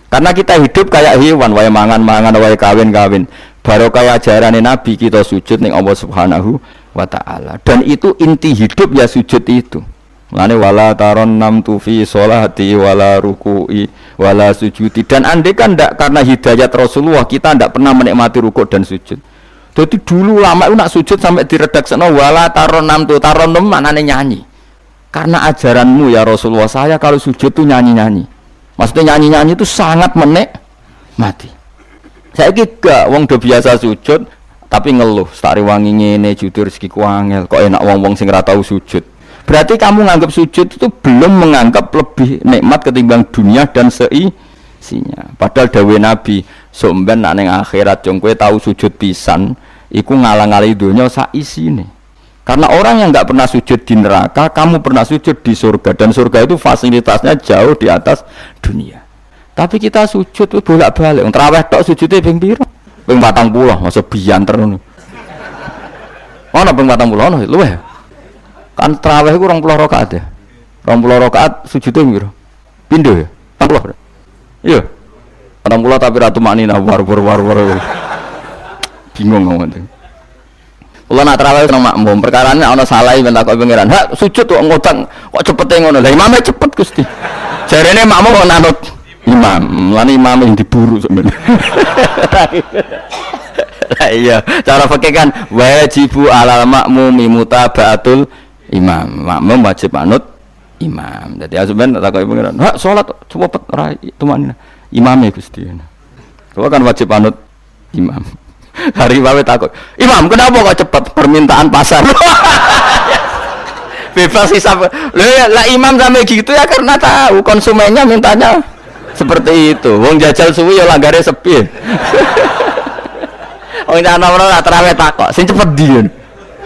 Karena kita hidup kayak hewan, wae mangan-mangan, wae kawin-kawin. Baru kayak ajaran Nabi kita sujud ning Allah Subhanahu wa taala. Dan itu inti hidup ya sujud itu. Lane wala taron nam tu fi sholati wala ruku'i wala sujudi. Dan andai kan ndak karena hidayat Rasulullah kita ndak pernah menikmati rukuk dan sujud. Jadi dulu lama itu nak sujud sampai diredakseno wala taron nam tu taron nam maknane nyanyi. Karena ajaranmu ya Rasulullah saya kalau sujud tuh nyanyi-nyanyi. Maksudnya nyanyi-nyanyi itu sangat menikmati. Saya gak wong do biasa sujud tapi ngeluh, stari wangi ngene jujur rezeki ku angel. Kok enak wong-wong sing ora tau sujud. Berarti kamu nganggap sujud itu belum menganggap lebih nikmat ketimbang dunia dan seisinya. Padahal dawuh Nabi, somben nek ning akhirat jong kowe tau sujud pisan, iku ngalang-alangi donya sak isine. Karena orang yang enggak pernah sujud di neraka, kamu pernah sujud di surga dan surga itu fasilitasnya jauh di atas dunia. Tapi kita sujud itu bolak-balik. Wong traweh tok sujudnya ping pira? Ping 40, masa bianter ngono. Ono ping 40 ono luweh. Kan traweh iku 20 rakaat ya. 20 rakaat sujudnya piro? Pindho ya? 40. Iya. 40 tapi ratu maknina war. Bingung ngomong. Kula nak traweh nang makmum, perkarane ana salah ben takok pangeran. Hak sujud kok ngotang, kok cepete ngono. Lah imame cepet Gusti. Jarene makmum kok nanut imam, lan imam yang diburu sebenarnya. Lah iya, cara fikih kan wajibu alal makmumi mutabaatul imam. Makmum wajib manut imam. Dadi azuban takok pangeran. Hak salat cepet ora tumanina. Imame Gusti. Kula kan wajib manut imam. Hari bawe takut, Imam kenapa kok cepat permintaan pasar? Bebas hisab. Lah imam sampai gitu ya karena tahu konsumennya mintanya seperti itu. Wong jajal suwi ya langgare sepi. Wong ana ora traweh takok, sing cepet ndi.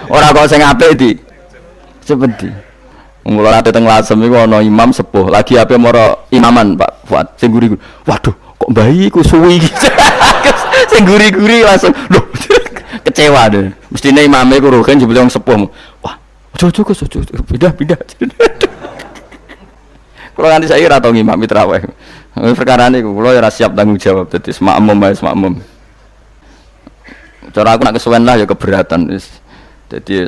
Ora kok sing apik di. Cepet di. Mula ate teng Lasem iku ana imam sepuh, lagi ape moro imaman Pak Fuad. Sing guri. Waduh, kok bayi ku suwi iki. Sing guri-guri langsung loh kecewa deh. Mestine imame ku rogen jebule wong sepuh. Wah, ojo pindah. Kula nganti saiki ora tau ngimami traweh. Perkarane iku kula ora siap tanggung jawab dadi makmum. Cara aku nak kesuwen lah ya keberatan wis. Dadi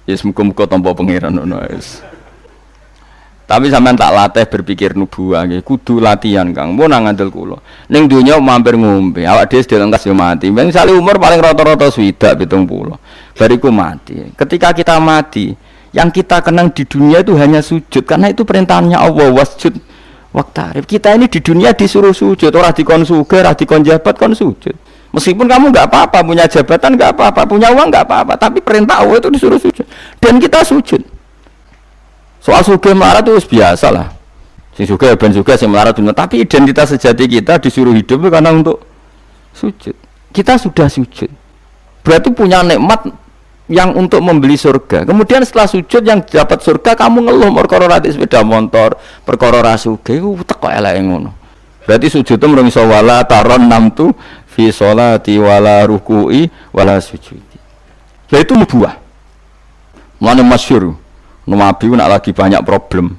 wis muga-muga tampa pangeran ngono wis. Tapi sampean tak latih berpikir nubuwah nggih, kudu latihan Kang. Mun nang ngandel kula. Ning donya mampir ngombe, awak dhewe sedhe lengkas yo mati. Misale umur paling rata-rata 70. Bariku mati. Ketika kita mati, yang kita kenang di dunia itu hanya sujud karena itu perintahnya Allah wasjud waqtarib. Kita ini di dunia disuruh sujud, ora dikon sugih, ora dikon jabat kon sujud. Meskipun kamu enggak apa-apa, punya jabatan enggak apa-apa, punya uang enggak apa-apa, tapi perintah Allah itu disuruh sujud. Dan kita sujud. Soal sugih melarat itu biasa lah. Sing sugih ben sugih sing melarat dunia. Tapi identitas sejati kita disuruh hidup itu karena untuk sujud. Kita sudah sujud. Berarti punya nikmat yang untuk membeli surga. Kemudian setelah sujud yang dapat surga kamu ngeluh perkara rati sepeda motor, perkara ra sugih ku teko eleke ngono. Berarti sujud itu mrung iso wala taron namtu fi sholati wala ruku'i wala sujudi. Ya itu nubuwah. Mana masyhur. Nabi nak lagi banyak problem.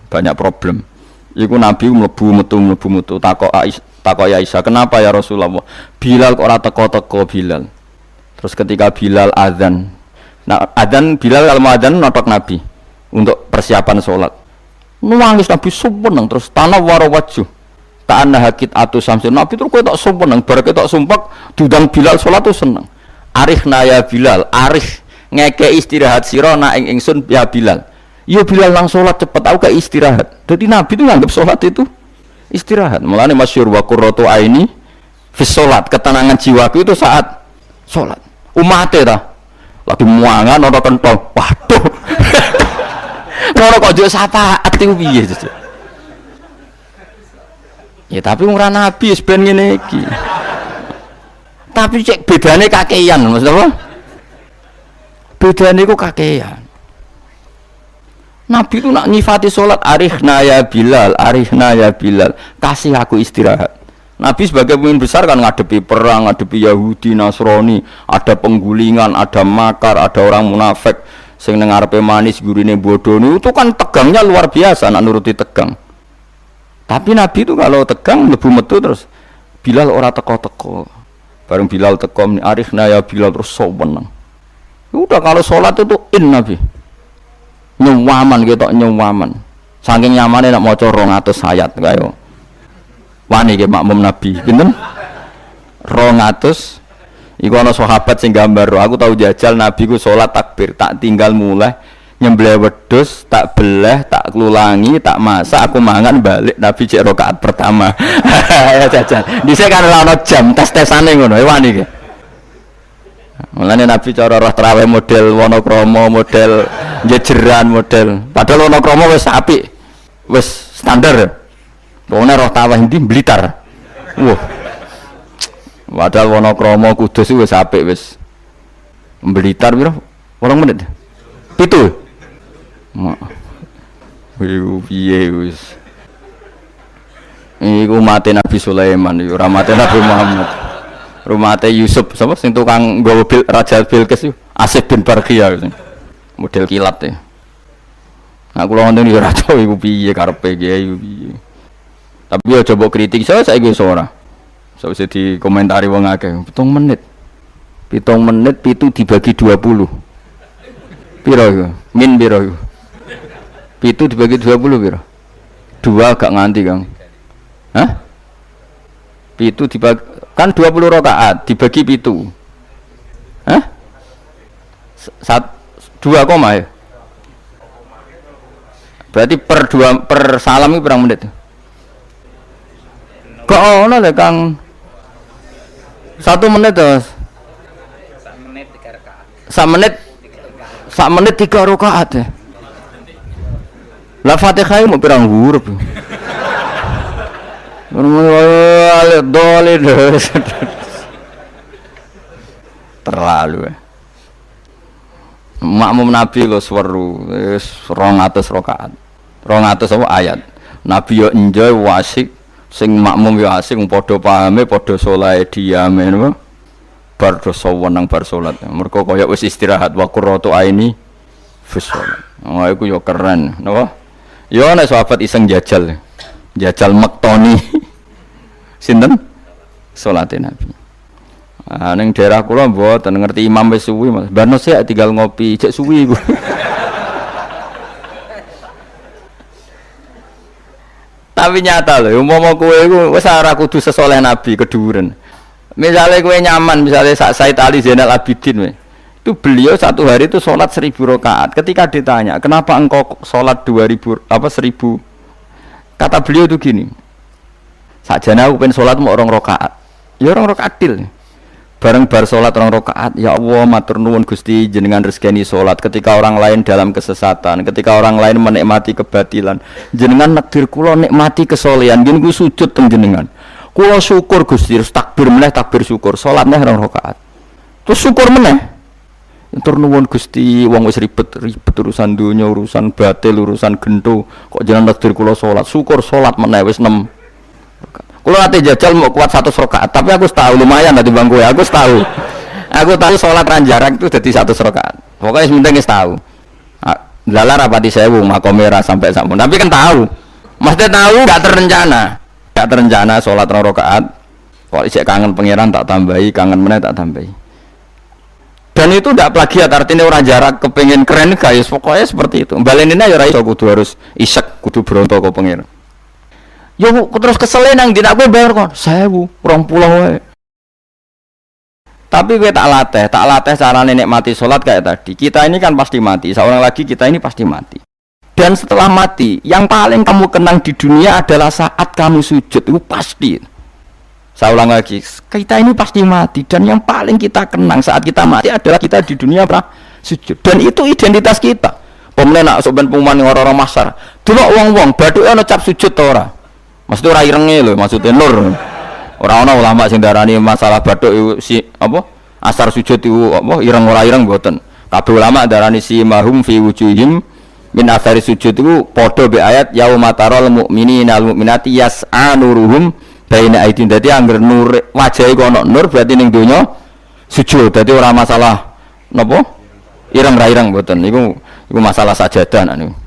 Iku Nabi mlebu metu takok Aisyah, "Kenapa ya Rasulullah? Bilal kok ora teko-teko Bilal?" Terus ketika Bilal azan. Nah, azan Bilal kalau mau azan notok Nabi untuk persiapan sholat. Nangis Nabi suweneng terus tanah waro wajhu. Ta'anna hakit atu samsin. Nabi terus kowe tok suweneng, bar ketok sumpek diundang Bilal sholat tuh seneng. Arikhna ya Bilal, arikh ngeke istirahat sira nak ing ingsun ya Bilal. Yo Bilal nang sholat cepet aku kayak istirahat. Jadi Nabi itu nganggap sholat itu istirahat. Mulane masyhur wa qurratu aini fi sholat, ketenangan jiwaku itu saat sholat. Umate ta lagi muangan ora kentong. Waduh. Ngono kok yo syafaat iku piye. Ya tapi ora Nabi wis ben ngene iki. Tapi cek bedane kakean, maksud apa? Bedane kok kakean. Nabi itu nak nyifati sholat arihna ya Bilal, kasih aku istirahat. Nabi sebagai pemimpin besar kan ngadepi perang, ngadepi Yahudi, Nasrani, ada penggulingan, ada makar, ada orang munafik sing nang ngarepe manis gurine bodoh itu kan tegangnya luar biasa nak nuruti tegang. Tapi Nabi itu kalau tegang mlebu metu terus Bilal ora teko-teko. Bareng Bilal teko arihna ya Bilal terus soweneng. Udah kalau sholat itu Nabi. Nyawaman gitu, nyawaman. Saking nyamannya nak maca 200 ayat kaya. Wani ke makmum Nabi, pinten? 200. Iku ana sahabat sing gambar, aku tahu jajal Nabi ku salat takbir, tak tinggal mulai nyembelih wedhus, tak beleh, tak klulangi, tak masak, aku mangan balik Nabi cek rakaat pertama. Ya jajal. Dhisik kan ana jam tes-tesane ngono, wani ke. Mulane Nabi cara roh traweh model Wonokromo, model jejeran, model. Padahal Wonokromo wis apik. Wis standar. Wong roh traweh ndi Blitar. Wah. Padahal Wonokromo Kudus wis apik wis. Blitar piro? 8 menit. 7. Iku piye wis. Iku mate Nabi Sulaiman, ora mate Nabi Muhammad. Rumate Yusuf sapa sing tukang nggawa Raja Bilqis Asif bin Barqiyah model kilat ya. Nah kula wonten yo raja iku piye karepe kiai piye. Tapi yo coba kritik saiki wis ora. Sawise dikomentari wong akeh 7 menit. 7 menit pitu dibagi 20. Piro iku? Min piro iku? Pitu dibagi 20 piro? 2 gak nganti, Kang. Hah? Pitu dibagi kan 20 rakaat dibagi pitu. Hah? 2 koma ya? Berarti per salam itu berapa menit? Kok ono lho Kang? 1 menit terus. 1 menit 3 rakaat. 1 menit 3 rakaat ya. Lah Fatihah mau pirang huruf. Terlalu ya. Makmum Nabi lo seweru 200 rakaat 200 apa ayat Nabi yo enjoy wasik sing makmum yo asik padha pahame padha saleh diame napa bar dosa wenang bar salat mergo kaya wis istirahat wa qurratu aini fi shalat. Oh iku yo keren napa yo nek sahabat iseng jajal mektoni sinten salate Nabi. Ning daerah kula mboten ngerti imam wis suwi Mas. Barno sik tinggal ngopi cek suwi iku. Tapi nyata lho, umpama kowe iku wis ora kudu sesoleh Nabi keduren. Misalnya kowe nyaman, misalnya Said Ali Zainal Abidin itu beliau satu hari itu sholat 1000 rakaat. Ketika ditanya, kenapa engkau sholat 1000 kata beliau itu gini, sakjane aku pengen sholat mau 2 rakaat. Ya 2 rakaat adil. Bareng bar sholat 2 rakaat, ya Allah matur nuwun Gusti jenengan rezekani sholat ketika orang lain dalam kesesatan, ketika orang lain menikmati kebatilan, jenengan nakdir kula nikmati kesolehan, gini ku sujud teng jenengan. Kula syukur Gusti, takbir meneh takbir syukur, sholat neh 2 rakaat. Terus syukur meneh. Matur nuwun Gusti, wong wis ribet urusan dunya, urusan batil, urusan gento, kok jenengan nakdir kula sholat, syukur sholat meneh wis 6. Kalau nanti jajal mau kuat 100 rakaat, tapi aku tahu lumayan tadi bang gue, aku tahu sholat ranjarak itu jadi 100 rakaat. Pokoknya sementing tahu. Lala rapati sewu makomera sampai sampun, tapi kan tahu, maksudnya tahu nggak terencana sholat 2 rakaat. Kalau isek kangen pangeran tak tambahi, kangen mana tak tambahi. Dan itu tidak plagiat, artinya orang jarak kepengen keren guys, pokoknya seperti itu. Baleninnya ya raiso kudu harus isek, kudu berontok ke pangeran. Yo terus kesel nang dina kowe bayar kon 1000, 20 wae. Tapi kowe tak latih carane nikmati salat kayak tadi. Kita ini kan pasti mati, seorang lagi kita ini pasti mati. Dan setelah mati, yang paling kamu kenang di dunia adalah saat kamu sujud, itu pasti. Saya ulang lagi, kita ini pasti mati dan yang paling kita kenang saat kita mati adalah kita di dunia sujud. Dan itu identitas kita. Pemenang nak soben pengumuman orang-orang masar. Delok wong-wong bathuke ana cap sujud ta ora? Maksudnya ora irenge lho, maksudnya nur. Ora ana ulama sing darani masalah bathuk si apa? Asar sujud itu apa? Ireng ora ireng mboten. Kabeh ulama darani si mahum fi wujuhim min athari sujud itu padha be ayat yauma taral mu'minina wal mu'minati yas'a nuruhum baina aidin. Dadi anggere nur wajahe kok ana nur berarti ning donya sujud. Dadi ora masalah napa? Ireng ra ireng mboten. Iku masalah sajadah niku.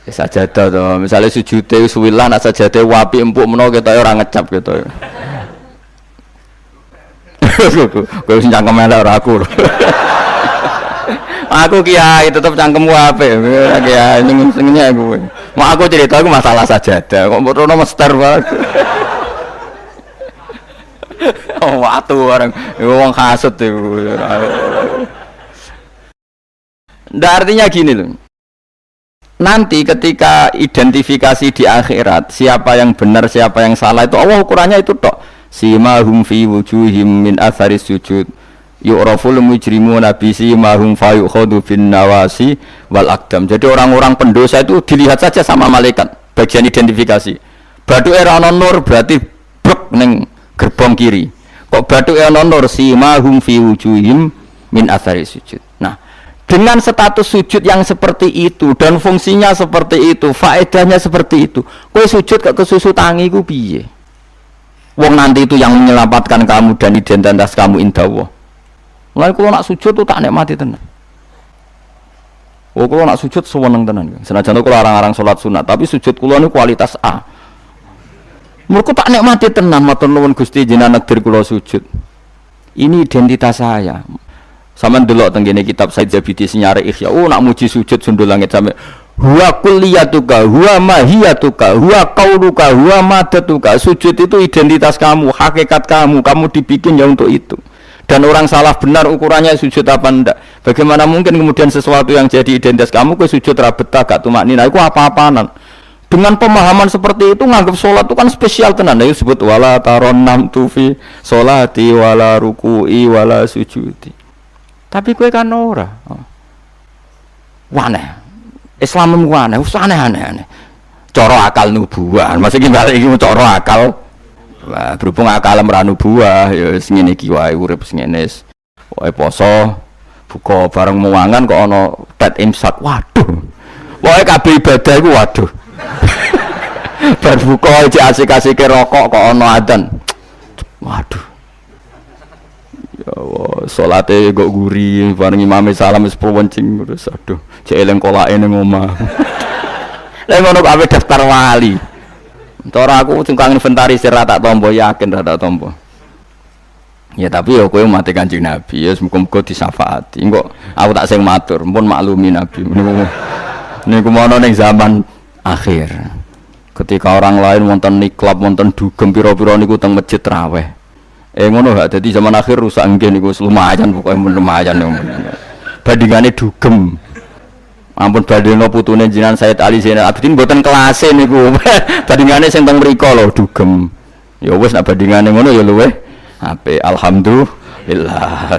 Sajadah to, misalnya sujude suwilah nak sajadah wapi empuk menawa ketoke ora ngecap gitu. Kowe sing cangkem elek ora aku. Aku kiai tetep cangkemku apik. Kiai ning aku. Mau aku cerita aku masalah sajadah, kok mbok rono mester banget. Oh, watu orang wong hasud iku. Artinya gini loh. Nanti ketika identifikasi di akhirat siapa yang benar siapa yang salah itu Allah ukurannya itu tok simahum fi wujuhim min atharis sujud yu'raful mujrimuna bi simahum fayukhadu bin nawasi wal aqdam. Jadi orang-orang pendosa itu dilihat saja sama malaikat bagian identifikasi. Bathuke ana nur berarti blek ning gerbong kiri. Kok bathuke ana nur simahum fi wujuhim min atharis sujud. Nah, dengan status sujud yang seperti itu dan fungsinya seperti itu, faedahnya seperti itu, kowe sujud ke kesusu tangi ku piye? Wong nanti itu yang menyelamatkan kamu dan identitas kamu indah Allah. Mulai kalau nak sujud tuh tak nikmati tenan. Oh kalau nak sujud seweneng tenan. Senajan kalau arang-arang sholat sunat, tapi sujud kula ini kualitas A. Mereka tak nikmati tenan, matur nuwun Gusti jenengan negdir kula sujud. Ini identitas saya. Sama ndelok teng kene kitab Said Zabidi sinyare Ihya. Oh nak muji sujud sundul langit sampe huwa kulliyatuka huwa mahiyatuka huwa qauluka huwa madatuka. Sujud itu identitas kamu, hakikat kamu dibikin ya untuk itu. Dan orang salah benar ukurannya sujud apa ndak. Bagaimana mungkin kemudian sesuatu yang jadi identitas kamu ke sujud ra betah gak tumaknina iku apa-apaanan. Dengan pemahaman seperti itu nganggap sholat itu kan spesial tenan. Ayo sebut wala taronnam tufi sholati wala ruku'i wala sujudi. Tapi kowe kan ora. Waneh. Islam waneh, aneh-aneh. Cara akal nubuah. Maksudnya balik iki cara akal. Wah, berhubung akal ora nubuah ya wis ngene iki wae urip ngene. Wae poso, buka bareng muangan kok ana tet imsak. Waduh. Wae kabeh ibadah iku waduh. Bar buka iki asik-asike rokok kok ana adzan. Waduh. Ya Allah, salate kok guri, bareng imame salam wis pewencing terus aduh, cek eling kolake ning omah. Lah ngono kok ape daftar wali. Cara aku tukang inventarisir ra tak tampa yakin ra tak tampa. Ya tapi ya kowe mati Kanjeng Nabi, ya muga-muga disyafaati. Engko aku tak sing matur, pun maklumi Nabi. Niku mono ning zaman akhir. Ketika orang lain wonten niklab, wonten dugem pira-pira niku teng masjid tarawih. Ngono gak dadi zaman akhir rusak nggih niku lumayan pokoke lumayan. Bandingane dugem. Ampun badheno putune jenengan Said Ali Zainal Abidin mboten kelase niku. Bandingane sing teng mriku lho dugem. Ya wis nek bandingane ngono ya luweh apik. Alhamdulillah.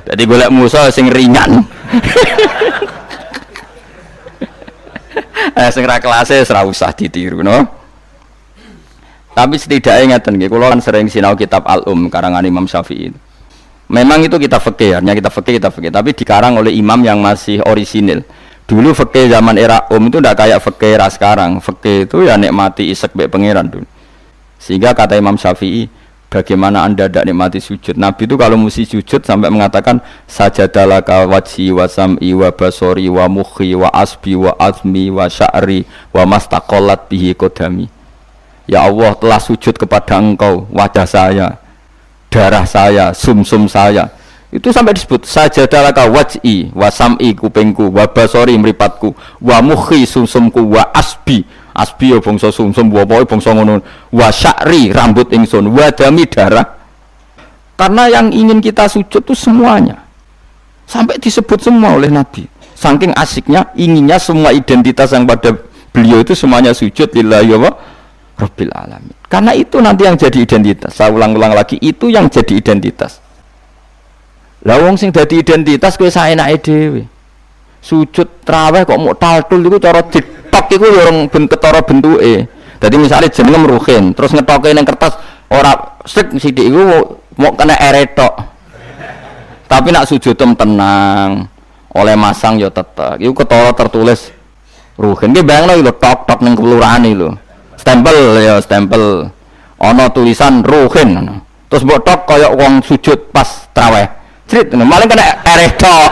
Dadi golek musa sing ringan. Sing ra kelase ora usah ditiru no. Tapi setidaknya ngeten nggih, kula kan sering sinau kitab Al-Um karangan Imam Syafi'i. Memang itu kitab fikih, hanya kitab fikih, tapi dikarang oleh imam yang masih orisinil. Dulu fikih zaman era itu ndak kayak fikih era sekarang. Fikih itu ya nikmati isek mbek pangeran dulu. Sehingga kata Imam Syafi'i, bagaimana Anda ndak nikmati sujud? Nabi itu kalau mesti sujud sampai mengatakan sajadalaka wajhi wa sam'i wa basori wa mukhi wa asbi wa azmi wa sya'ri wa mastaqallat bihi qadami. Ya Allah, telah sujud kepada Engkau, wajah saya, darah saya, sumsum saya. Itu sampai disebut sajadalaka wajhi wa sam'i kupingku, wa basori mripatku, wa mukhi sumsumku, wa asbi ya bangsa sumsum, wa pokoke bangsa ngono, wa sya'ri rambut ingsun, wa dami darah. Karena yang ingin kita sujud itu semuanya. Sampai disebut semua oleh Nabi. Saking asiknya, inginnya semua identitas yang pada beliau itu semuanya sujud lillahi wa Rabbil alamin. Karena itu nanti yang jadi identitas. Saya ulang-ulang lagi, itu yang jadi identitas. Lah wong sing dadi identitas kowe saenake dhewe. Sujud traweh kok mau taltul iku cara ditok iku ya orang ketara bentuke. Dadi misale jenenge Ruhin, terus ngetoke ning kertas ora sik sithik iku mau kena eretok. Tapi nak sujud tenang, oleh masang ya tetep. Iku ketara tertulis Ruhin. Ki bayangno lho tok-tok ning kelurahane lho. Stempel ana tulisan Ruhin terus mbok tok kaya wong sujud pas traweh crit malah kena eretok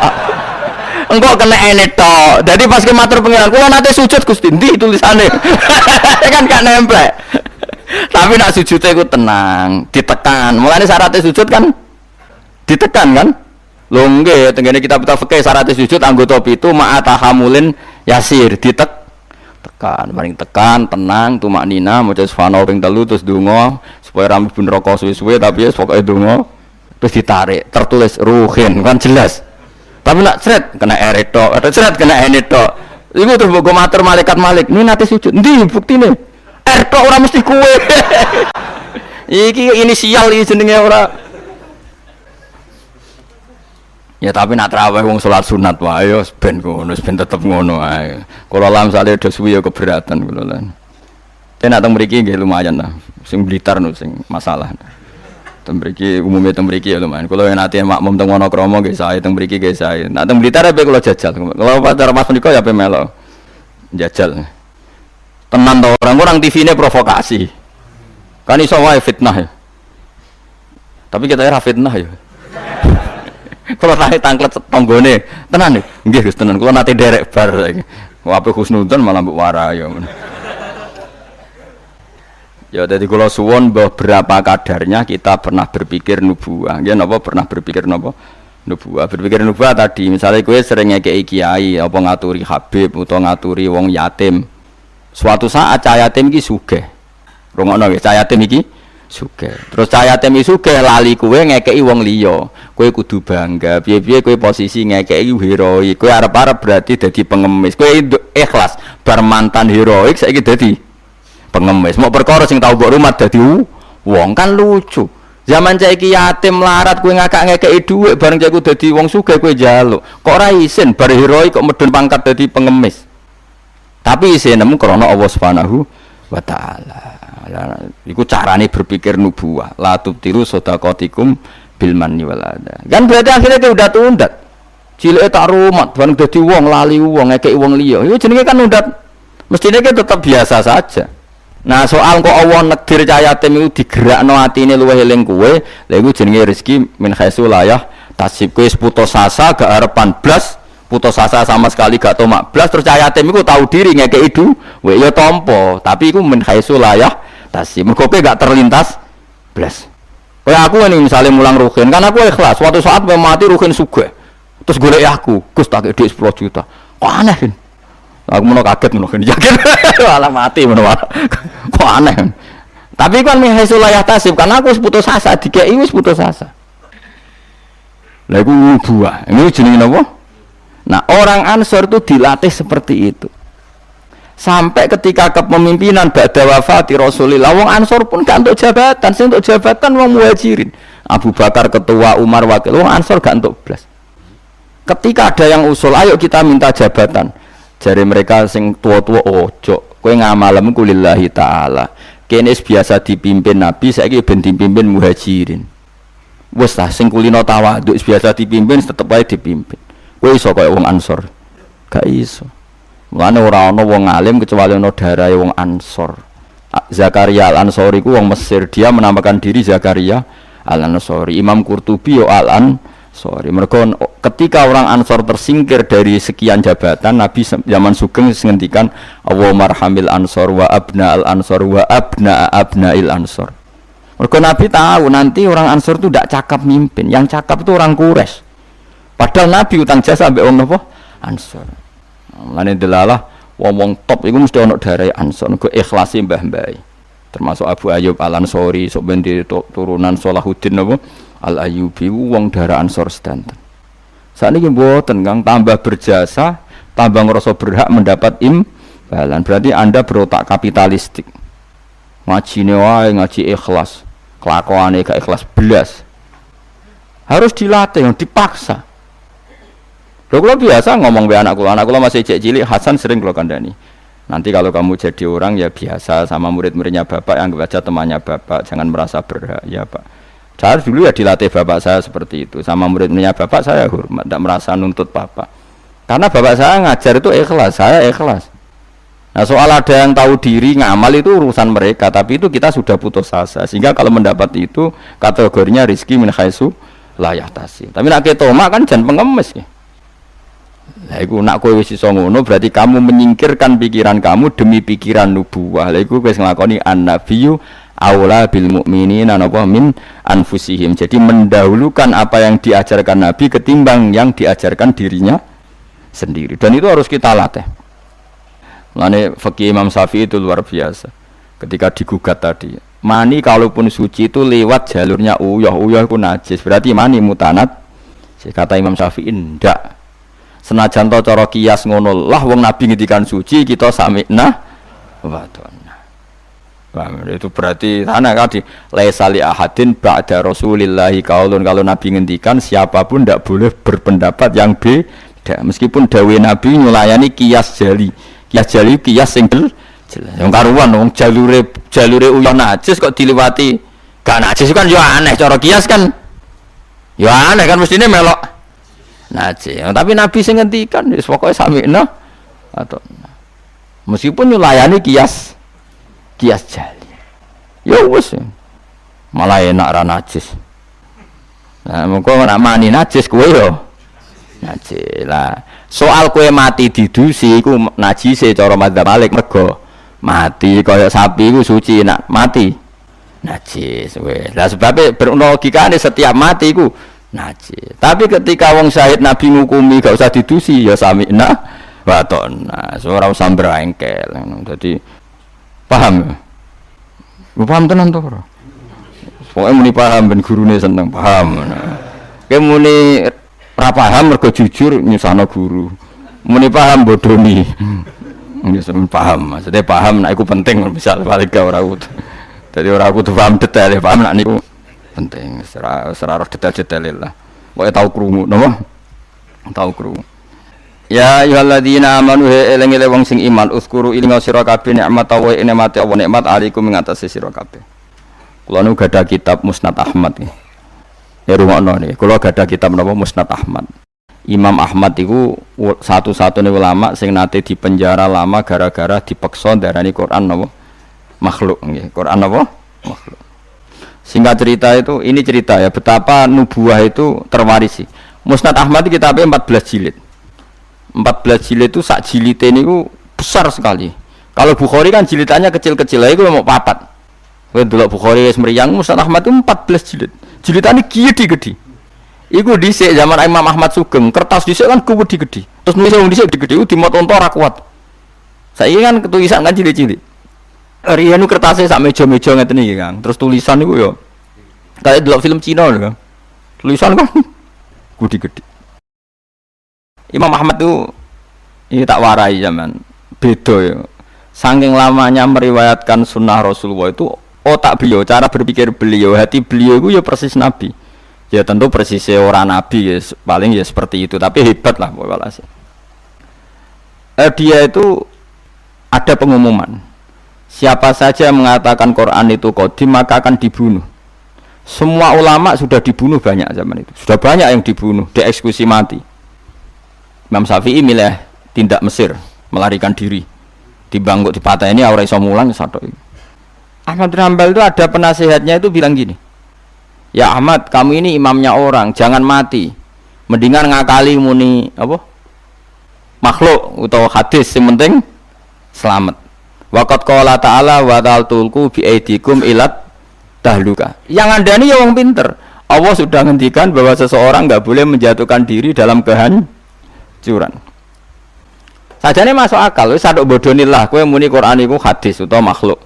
engko kena enetok jadi pas ke matur pengiran kula nate sujud Gusti ndi tulisane kan gak nempel tapi nak sujudnya iku tenang ditekan mulane syaratnya sujud kan ditekan kan lho nggih tengene kitab fikih syaratnya sujud anggota pitu ma'atahamulin yasir tekan, paling tekan, tenang, tumak nina, maca subhanallah ping 3 terus donga supaya rambut pun rokok suwe-suwe tapi ya pokoke donga terus ditarik, tertulis Ruhin kan jelas. Tapi nak sret kena eretok, atau sret kena enetok. Iku terus mbok matur malaikat Malik, "Ini nate sujud." Ndi buktine? Eretok ora mesti kuwe. Iki inisial iki jenenge ora. Ya tapi nak traweh wong salat sunat wae ya ben ngono, ben tetep ngono ae. Kula lam sale do suwi ya keberatan kula lan. Ten nak teng mriki nggih lumayan lah. Sing Blitar no sing masalah. Teng mriki umume teng mriki ya lumayan. Kula yen ate makmum teng Wonokromo nggih sae, teng mriki nggih sae. Nak teng Blitar ape kula jajal. Kula pacar Mas menika ya ape melo. Jajal. Tenan to orang TV-ne provokasi. Kan iso wae fitnah ya. Tapi kita ora fitnah ya. Kalau nate tangklet tonggone tenan nggih Gus tenan kula nate derek bar saiki wape husnudzon malah mbok warai ya dadi kula suwun berapa kadarnya kita pernah berpikir nubuwah nggih napa pernah berpikir napa nubuwah berpikir nubuwah tadi misalnya kowe sering ngekeki kiai apa ngaturi habib utawa ngaturi wong yatim suatu saat cah yatim iki sugih rungokno nggih cah yatim iki sugih. Terus cahaya temi sugih lali kowe ngekeki wong liya. Kowe kudu bangga. Piye-piye kowe posisi ngekeki heroik. Kowe arep-arep berarti dadi pengemis. Kowe ikhlas bar mantan heroik saiki dadi pengemis. Mau perkara sing tau mbok rumat dadi wong kan lucu. Zaman saiki yatim melarat kowe ngekeki dhuwit bareng cek dadi wong sugih kowe njaluk. Kok ora isin bar heroik kok medun pangkat dadi pengemis. Tapi isin nemu krana Allah Subhanahu wa taala. Iku carane berpikir nubuwah la tubtiru sadaqatikum bil manni wal adha kan berarti akhirnya dia udah tundat cileke tak rumat bareng dadi wong lali wong ngekeki wong liya iku jenenge kan undat mestine kan tetap biasa saja. Nah soal kok Allah nekdir cahaya yatim iku digerakno atine luwih eling kowe lha iku jenenge rezeki min khaisu layah tasib kowe putus asa gak arepan blas putus asa sama sekali gak tomak blas terus cahaya yatim iku tahu diri ngekeki duwe ya tampa tapi iku min khaisu layah tasih, mergo gak terlintas blas. Kayak aku ini misalnya mulang Ruhin, kan aku ikhlas. Suatu saat mati Ruhin sugih, terus golek aku, Gus tak dhuwit 10 juta. Kok aneh kan? Aku mau kaget mau yakin malah mati mau kok aneh. Tapi kan mihaisul layah tasib karena aku putus asa dikei wis putus asa. Lah iku buah. Ini jenenge apa? Nah, orang Ansor itu dilatih seperti itu. Sampai ketika kepemimpinan ba'da wafati Rasulillah, wong Ansor pun gak untuk jabatan, sing untuk jabatan wong Muhajirin. Abu Bakar ketua, Umar wakil, wong Ansor gak untuk belas. Ketika ada yang usul, ayo kita minta jabatan. Jari mereka sing tua-tua ojo, kowe ngamalem kulillahi ta'ala. Kene biasa dipimpin Nabi, saiki ben dipimpin Muhajirin. Wes lah sing kulino tawaduk biasa dipimpin tetep ae dipimpin. Kowe iso kaya wong Ansor. Gak iso. Mulane ora ana wong alim kecuali ana darahe wong Ansor. Zakaria Al-Ansori ku wong Mesir, dia menamakan diri Zakaria Al-Ansori. Imam Qurtubi yo Al-Ansori. Mergo ketika orang Ansor tersingkir dari sekian jabatan, Nabi zaman Sugeng ngendikan Allahumma arhamil Ansor wa abna al-Ansor wa abna abnail Ansor. Mergo Nabi tahu nanti orang Ansor itu tidak cakap mimpin, yang cakap itu orang Quraisy. Padahal Nabi utang jasa sampai wong napa? Ansor. Mulane delalah wong top iku mesti ana darai Ansor, go ikhlasi mbah-mbah. Termasuk Abu Ayyub Al-Ansori, sok ben turunan Salahuddin napa? Al-Ayyubi wong darah Ansor sedanten. Sakniki mboten Kang, tambah berjasa, tambah ngerasa berhak mendapat imbalan. Berarti Anda berotak kapitalistik. Ngajine wae ngaji ikhlas. Kelakuane gak ikhlas belas. Harus dilatih, dipaksa. Lho kula biasa ngomong be anak kula masih cilik, Hasan sering kula kandhani. Nanti kalau kamu jadi orang ya biasa sama murid-muridnya Bapak, yang aja temannya Bapak, jangan merasa berhak ya Pak. Saya dulu ya dilatih Bapak saya seperti itu, sama murid-muridnya Bapak saya hormat, tidak merasa nuntut Bapak. Karena Bapak saya ngajar itu ikhlas, saya ikhlas. Nah soal ada yang tahu diri ngamal itu urusan mereka, tapi itu kita sudah putus asa. Sehingga kalau mendapat itu kategorinya rizki min khaisu la yahtasi. Tapi nak ketoma kan jangan pengemis ya. Lah iku nak kowe wis iso ngono berarti kamu menyingkirkan pikiran kamu demi pikiran nubuwah. Lah iku wis nglakoni an-nabiyyu aula bil mukminina napa min anfusihim. Jadi mendahulukan apa yang diajarkan Nabi ketimbang yang diajarkan dirinya sendiri. Dan itu harus kita latih. Mulane fikih Imam Syafi'i itu luar biasa. Ketika digugat tadi, mani kalaupun suci itu lewat jalurnya uyah itu najis. Berarti mani mutanat. Kata Imam Syafi'i ndak. Senajan to cara kias ngono lah wong Nabi ngendikan suci kita sami'na wa ta'na. Itu berarti ana tadi laisa li ahadin ba'da Rasulillahi qaulun, kalau Nabi ngendikan siapapun tidak boleh berpendapat yang beda meskipun dawuh Nabi nyulayani kias jali. Kias jali kias sing jelas. Yang karuan wong jalure uyah najis kok diliwati gak najis kan yo aneh cara kias kan. Yo aneh kan mestine melok najis. Tapi Nabi sing ngendikan wis pokoke sami'na atau meskipun nyulayani kias jali. Ya wis. Malah enak ra najis. Nah, mengko nek mani najis kowe yo najis. Lah, soal kowe mati didusi iku najise cara madzhab Malik mergo mati kaya sapi iku suci, nak mati najis weh. Lah sebab berlogikane setiap mati iku najis. Tapi ketika wong syahid Nabi ngukumi gak usah didusi ya sami'na wa ta'na. Ora usah brengkel. Dadi paham? Lu paham tenan to ora? Pokoke muni paham ben gurune seneng paham. Kowe muni ora paham mergo jujur nyusahno guru. Muni paham bodoni. Wis paham, maksudnya paham nek iku penting misal balik ke ora kudu. Dadi ora kudu paham detail, paham nek niku penting. Serah detail-detail lah. Pokoke tau krungu napa? Tau krungu. Ya ayyuhalladzina amanu eling-eling wong sing iman uskuru ilinga sira kabeh nikmat Allah nikmate Allah nikmat alaikum ing atase sira kabeh. Kula nu gadah kitab Musnad Ahmad nggih. Ya rumakno niki. Kula gadah kitab napa Musnad Ahmad. Imam Ahmad itu satu-satunya ulama sing nate dipenjara lama gara-gara dipeksa darani Quran napa makhluk nggih. Quran napa makhluk. Singkat cerita itu, ini cerita ya betapa nubuah itu terwarisi. Musnad Ahmad itu kitabnya 14 jilid. 14 jilid itu sak jilid ini besar sekali. Kalau Bukhari kan jilidannya kecil-kecil, itu mau papat. Kalau dulu Bukhari semeriang, Musnad Ahmad itu 14 jilid. Jilidannya gede-gede. Iku dhisik zaman Imam Ahmad Sugeng, kertas dhisik kan gede-gede. Terus nulis wong dhisik gede-gede, dimot onto ora kuat. Saiki kan tulisan kan cilik-cilik. Riyen nu kertasé sak meja-meja ngeten iki, Kang. Terus tulisan niku yo kayak delok film Cina lho, Kang. Tulisan kan gede-gede. Imam Ahmad tuh ini tak warai zaman beda ya. Saking lamanya meriwayatkan sunnah Rasulullah itu otak beliau, cara berpikir beliau, hati beliau itu ya persis Nabi. Ya tentu persis orang Nabi ya, paling ya seperti itu. Tapi hebat lah pokoknya. Dia itu ada pengumuman. Siapa saja yang mengatakan Quran itu qadim maka akan dibunuh. Semua ulama sudah dibunuh banyak zaman itu. Sudah banyak yang dibunuh, dieksekusi mati. Imam Syafi'i milih tindak Mesir, melarikan diri. Dibangkut di patah ini ora iso mulang satu. Ahmad bin Hanbal itu ada penasihatnya itu bilang gini. Ya Ahmad, kamu ini imamnya orang, jangan mati. Mendingan ngakali muni apa? Makhluk atau hadis yang penting selamat. Waqat qala ta'ala wa ta'altulku bi aidikum ilat tahluka. Yang andani ya wong pinter. Allah sudah ngendikan bahwa seseorang enggak boleh menjatuhkan diri dalam kehancuran. Sajane masuk akal, wis sadok bodonilah kowe muni Quran iku hadis utawa makhluk.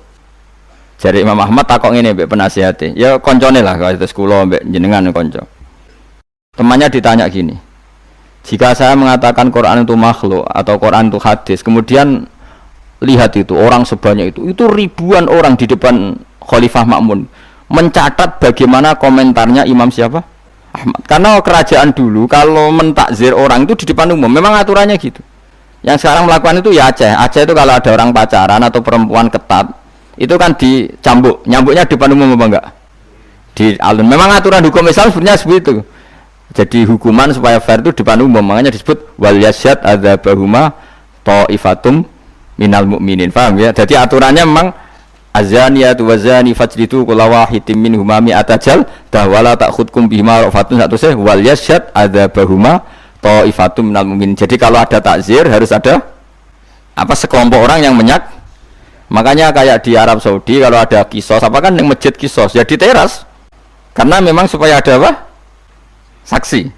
Jare Imam Ahmad takok ngene mbek penasihate. Ya koncone lah kados kula mbek jenengan kanca. Temannya ditanya gini. Jika saya mengatakan Quran itu makhluk atau Quran itu hadis, kemudian lihat itu orang sebanyak itu ribuan orang di depan Khalifah Ma'mun mencatat bagaimana komentarnya Imam siapa? Ahmad. Karena kerajaan dulu kalau mentakzir orang itu di depan umum, memang aturannya gitu. Yang sekarang melakukan itu ya Aceh. Aceh itu kalau ada orang pacaran atau perempuan ketat, itu kan dicambuk. Nyambuknya di depan umum apa enggak? Di alun. Memang aturan hukum Islam sebenarnya seperti itu. Jadi hukuman supaya fair itu di depan umum. Makanya disebut wal yasyad adzabahuma ta'ifatum minal mu'minin. Paham ya? Jadi aturannya memang azaniyatu wazani fajlidu kulla wahidin minhuma mi'ata jaldah wala ta'khudkum bihima rafatun satu seh wal yasyad adzabahuma ta'ifatum minal mu'minin. Jadi kalau ada takzir harus ada apa sekelompok orang yang makanya kayak di Arab Saudi kalau ada kisos apa kan yang masjid kisos ya di teras karena memang supaya ada apa saksi.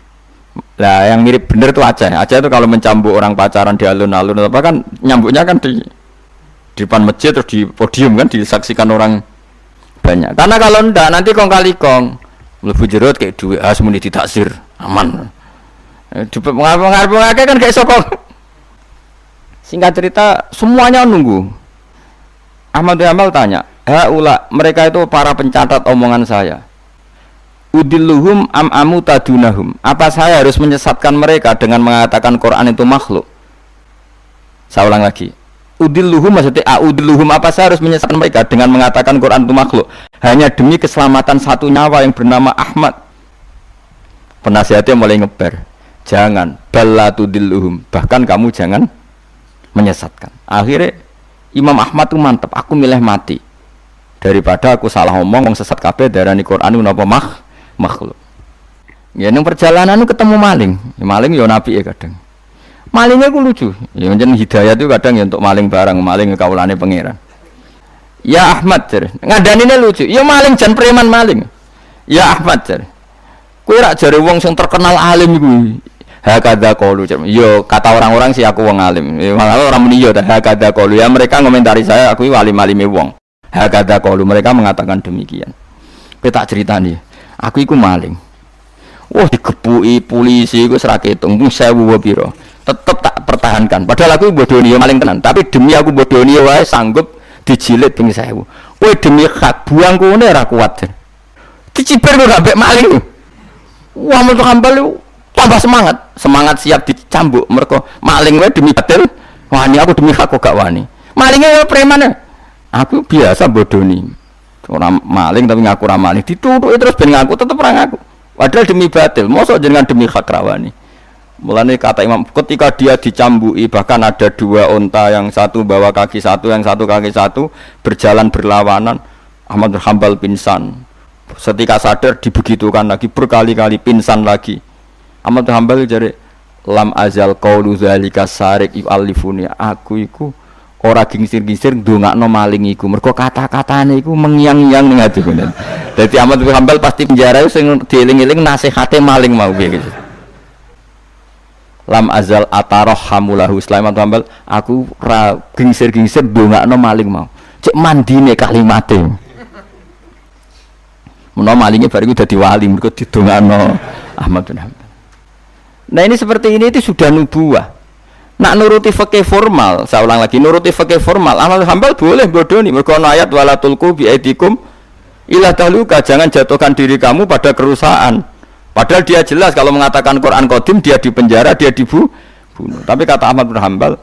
Nah yang mirip bener itu Aceh itu kalau mencambuk orang pacaran di alun-alun apa kan nyambuknya kan di depan masjid terus di podium kan disaksikan orang banyak. Karena kalau ndak nanti kong kali kong mlebu jerut kayak duit muni ditaksir aman. Di pengarep-pengarep kan kayak sokong. Singkat cerita semuanya nunggu. Ahmad bin Hanbal tanya, mereka itu para pencatat omongan saya. Udilluhum amu tadunahum. Apa saya harus menyesatkan mereka dengan mengatakan Quran itu makhluk? Saya ulang lagi. Udilluhum maksudnya udilluhum apa saya harus menyesatkan mereka dengan mengatakan Quran itu makhluk hanya demi keselamatan satu nyawa yang bernama Ahmad. Penasihatnya mulai ngeber. Jangan ballatudilluhum. Bahkan kamu jangan menyesatkan. Akhirnya Imam Ahmad itu mantep, aku milih mati daripada aku salah ngomong sesat kabeh darani Quran itu napa makhluk. Ya ning perjalanan itu ketemu maling. Ya, maling ya nabi ya kadang. Malingnya ku lucu. Ya njen hidayah itu kadang ya untuk maling barang, maling kawulane pangeran. Ya Ahmad jar, ngadanine lucu. Ya maling jan preman maling. Ya Ahmad jar. Kowe rak jare wong sing terkenal alim iku. Hakadha qalu. Yo kata orang-orang sih aku wong alim. Malah orang muni yo hakadha qalu. Ya mereka ngomentari saya aku alim-alime wong. Hakadha qalu mereka mengatakan demikian. Kowe tak ceritani. Aku iku maling. Wah digepuki polisi iku ora ketung 1000 pira. Tetep tak pertahankan. Padahal aku bodoni yo maling tenan, tapi demi aku bodoni wae sanggup dijilid ping 1000. Kowe demi hak buang kene ora kuat. Diciper kok gak maling. Wah mentok ambal tambah semangat siap dicambuk mereka maling wae demi batil wani aku demi hak kok gak wani malingnya ya preman aku biasa bodoni orang maling tapi ngaku ra maling ditutuki terus ben ngaku tetep ra ngaku padahal demi batil mosok jenengan demi hak rawani. Mulane kata Imam ketika dia dicambuki bahkan ada dua unta yang satu bawa kaki satu yang satu kaki satu berjalan berlawanan Ahmad bin Hanbal pingsan setika sadar dibegitukan lagi berkali-kali pingsan lagi. Ahmad bin Hanbal jare lam azal qaulu zalika sarik yu'allifuni aku iku ora gingsir-gingsir ndongakno maling iku mergo kata-katane iku mengiang-iang ning atiku. Dadi Ahmad bin Hanbal pasti penjara sing dieling-eling nasihate maling mau piye gitu. lam azal atarahhamulahu Sulaiman Hambal aku ra gingsir-gingsir ndongakno maling mau cek mandine kalimate menawa malinge bar iku dadi wali mergo didongakno Ahmad bin Hambal. Nah ini seperti ini itu sudah nubuwah. Nak nuruti fikih formal, saya ulang lagi, nuruti fikih formal Ahmad bin Hambal boleh bodoni mergo ana ayat wala tulqu bi aidikum ila tahluka, jangan jatuhkan diri kamu pada kerusakan. Padahal dia jelas kalau mengatakan Quran Qadim dia dipenjara, dia dibunuh. Tapi kata Ahmad bin Hambal,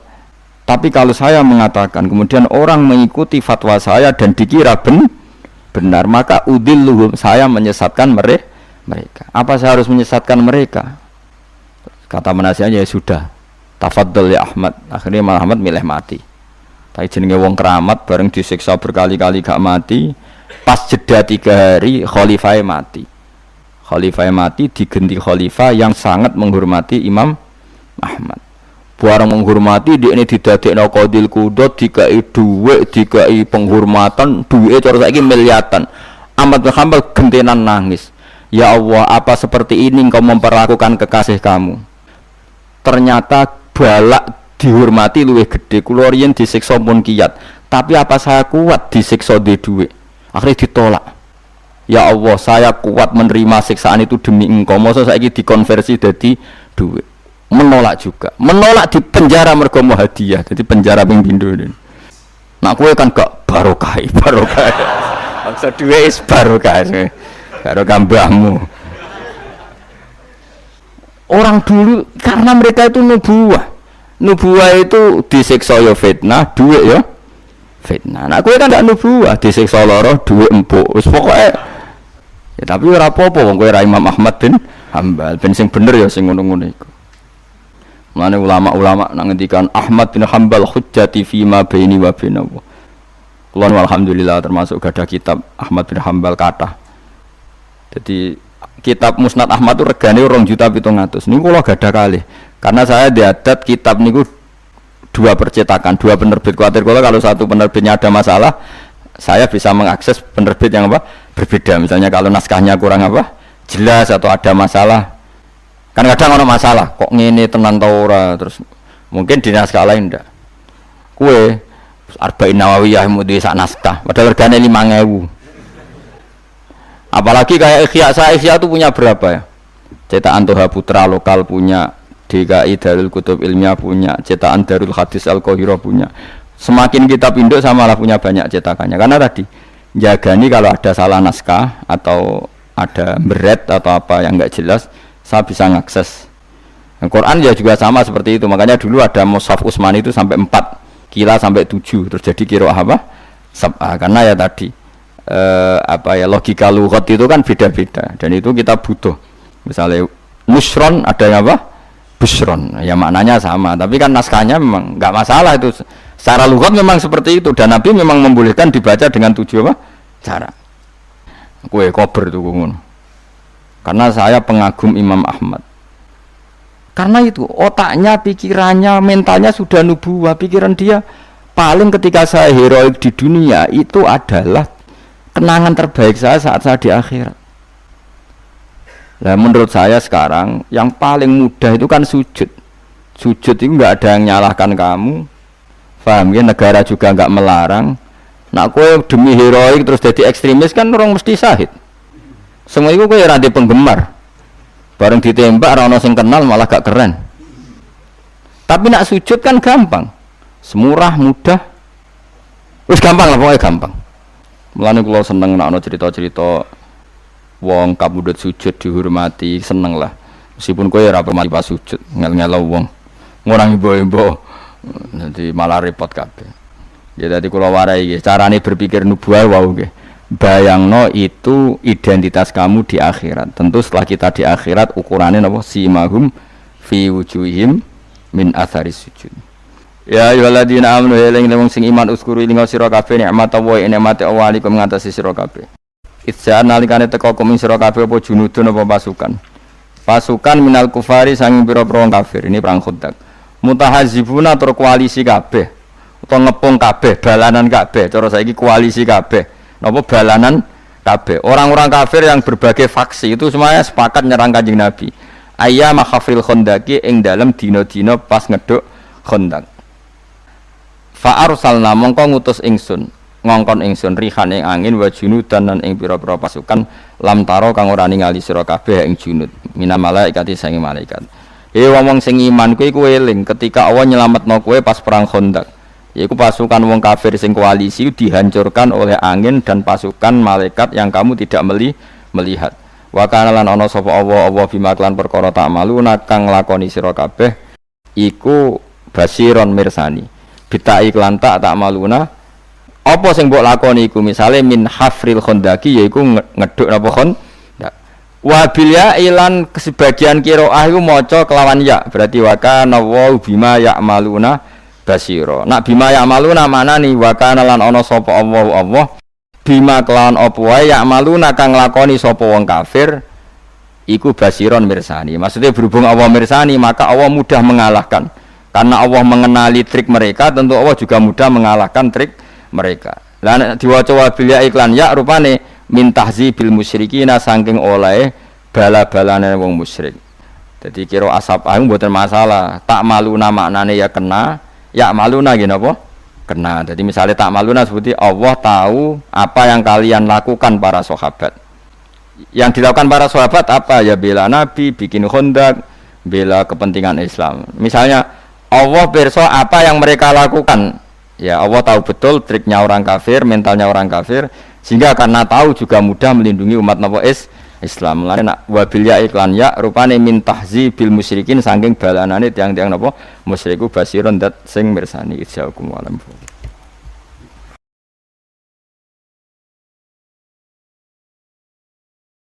tapi kalau saya mengatakan kemudian orang mengikuti fatwa saya dan dikira benar, maka udilluhum, saya menyesatkan mereka. Apa saya harus menyesatkan mereka? Kata penasihatnya, ya sudah, tafadhol ya Ahmad. Akhirnya malah Ahmad milih mati. Tapi jenenge wong keramat bareng disiksa berkali-kali gak mati, pas jeda 3 hari khalifah mati. Khalifah mati diganti khalifah yang sangat menghormati Imam Ahmad. Barang menghormati dia ini didadekno qadil qudot, dikai dhuwit, dikai penghormatan, duwike cara saiki miliatan. Ahmad bin Hambal gentenan nangis. Ya Allah, apa seperti ini engkau memperlakukan kekasih kamu? Ternyata balak dihormati luwih gede. Kula riyen disiksa pun kiyat, tapi apa saya kuat disiksa di dhuwit? Akhirnya ditolak. Ya Allah, saya kuat menerima siksaan itu demi engkau. Masa saiki dikonversi jadi duit. Menolak juga. Menolak di penjara mergo mau hadiah. Jadi penjara ping pindho. Nak kowe kan gak barokah. Maksud duit is barokah. Barokah mbahmu. Orang dulu karena mereka itu nubuwah. Nubuwah itu disiksa ya fitnah, duit ya fitnah. Nah kowe kan gak nubuwah, disiksa lara, duit empuk. Wis pokoke ya, tapi ora apa-apa wong kowe ra Imam Ahmad bin Hambal, ben sing bener ya sing ngono-ngono iku. Mulane ulama-ulama nang ngendikan Ahmad bin Hambal hujjati fi ma baini wa bainahu. Kula alhamdulillah termasuk gadah kitab Ahmad bin Hambal kathah. Jadi kitab Musnad Ahmad itu regane 2.700.000. Niku kula gadah kalih. Karena saya diadat kitab niku 2 percetakan, 2 penerbit. Kuatir kula kalau satu penerbitnya ada masalah, saya bisa mengakses penerbit yang apa? Berbeda. Misalnya kalau naskahnya kurang apa? Jelas atau ada masalah. Kan kadang ada masalah, kok ngene tenan ta ora, terus mungkin di naskah lain ndak. Kue Arba'in Nawawiyah mudi sak naskah, padahal regane 5.000. Apalagi kayak Ihya itu punya berapa ya? Cetakan Toha Putra lokal punya, DKI Darul Kutub Ilmiah punya, cetakan Darul Hadis Al-Qahirah punya. Semakin kitab induk samalah punya banyak cetakannya. Karena tadi jagani kalau ada salah naskah atau ada beret atau apa yang enggak jelas, saya bisa mengakses. Al-Quran ya juga sama seperti itu. Makanya dulu ada Mushaf Utsmani itu sampai 4 kila sampai 7 terus jadi qiraah apa? Sab'ah. Karena ya tadi logika lughat itu kan beda-beda dan itu kita butuh. Misalnya nusron ada yang apa? Busron. Ya maknanya sama, tapi kan naskahnya memang enggak masalah itu. Secara lughat memang seperti itu dan Nabi memang membolehkan dibaca dengan 7 apa? Cara. Kue kober itu ngono. Karena saya pengagum Imam Ahmad. Karena itu otaknya, pikirannya, mentalnya sudah nubuwah. Pikiran dia paling ketika saya heroik di dunia itu adalah kenangan terbaik saya saat saya di akhirat. Nah, menurut saya sekarang yang paling mudah itu kan sujud. Sujud itu enggak ada yang nyalahkan kamu. Paham ya, negara juga enggak melarang. Nak kowe demi heroik terus jadi ekstremis kan orang mesti syahid. Semua itu kowe ra penggemar. Bareng ditembak ra ono sing kenal malah gak keren. Tapi nak sujud kan gampang. Semurah, mudah. Wis gampang lah pokoknya gampang. Mulane kula seneng nek ana cerita-cerita wong kabudut sujud dihormati, seneng lah. Meskipun kowe ora pernah pas sujud, ngel-ngelo wong. Ngurang ibo-ibo. Nanti malah repot kabeh. Ya tadi kula warai nggih, carane berpikir nubuwah wau nggih. Bayangno itu identitas kamu di akhirat. Tentu setelah kita di akhirat ukurannya napa simahum fi wujuhihim min atharis sujud. Ya ayyuhalladzina amanu eling wong sing iman uskuru ing sira kabeh nikmat Allah nikmate Allah alikum ngatasi sira kabeh. Itsa nalikane teka kum sira kabeh apa junudun apa pasukan. Pasukan minal kufari sanging pira-pira kafir. Ini perang Khandaq. Mutahazibuna tur koalisi kabeh utawa ngepung kabeh, balanan kabeh. Cara saiki koalisi kabeh. Napa balanan kabeh. Orang-orang kafir yang berbagai faksi itu semuanya sepakat nyerang Kanjeng Nabi. ayyama khafril khandaqi ing dalem dina-dina pas ngeduk Khandaq. Fa arsalna mongko ngutus ingsun ngongkon ingsun rihan ing angin wa junudan lan ing pira-pira pasukan lam taro kang ora ningali sira kabeh ing junud mina malaikati sange malaikat. Wong sing iman kuwi eling ketika Allah nyelametno kowe pas perang Khandaq. Yaiku pasukan wong kafir sing koalisi dihancurkan oleh angin dan pasukan malaikat yang kamu tidak melihat. Wa kana lan ana sapa Allah bima klan perkara tak maluna kang nglakoni sira kabeh iku basiron mirsani. Bitai klan tak maluna apa sing mbok lakoni iku misale min hafril khandaqi yaiku ngeduk napa khandaq. Wa bil ya ilan sebagian qiraah iku maca kelawan ya berarti wa kana wa bima ya'maluna basira. Nak bima ya'maluna manani wa kana lan ana sapa Allah bima kelawan apa wae ya'maluna kang lakoni sapa wong kafir iku basiron mirsani. Maksudnya berhubung Allah mirsani maka Allah mudah mengalahkan. Karena Allah mengenali trik mereka, tentu Allah juga mudah mengalahkan trik mereka. Lah diwaca wabil ya iklan ya rupane min tahzibil musyrikina saking oleh bala-balane wong musyrik. Jadi kira asap ayu mboten masalah. Tak maluna maknane ya kena, ya maluna nggih napa? Kena. Jadi misalnya tak maluna seperti Allah tahu apa yang kalian lakukan para sahabat. Yang dilakukan para sahabat apa? Ya bela Nabi, bikin Khandaq, bela kepentingan Islam. Misalnya Allah pirsa apa yang mereka lakukan. Ya Allah tahu betul triknya orang kafir, mentalnya orang kafir, sehingga karena tahu juga mudah melindungi umat napa Islam. Lan nak wabil ya iklan ya rupane min tahzibil musyrikin saking balanane tiang-tiang napa musyriku basirun dat sing mirsani. Jazakumullah.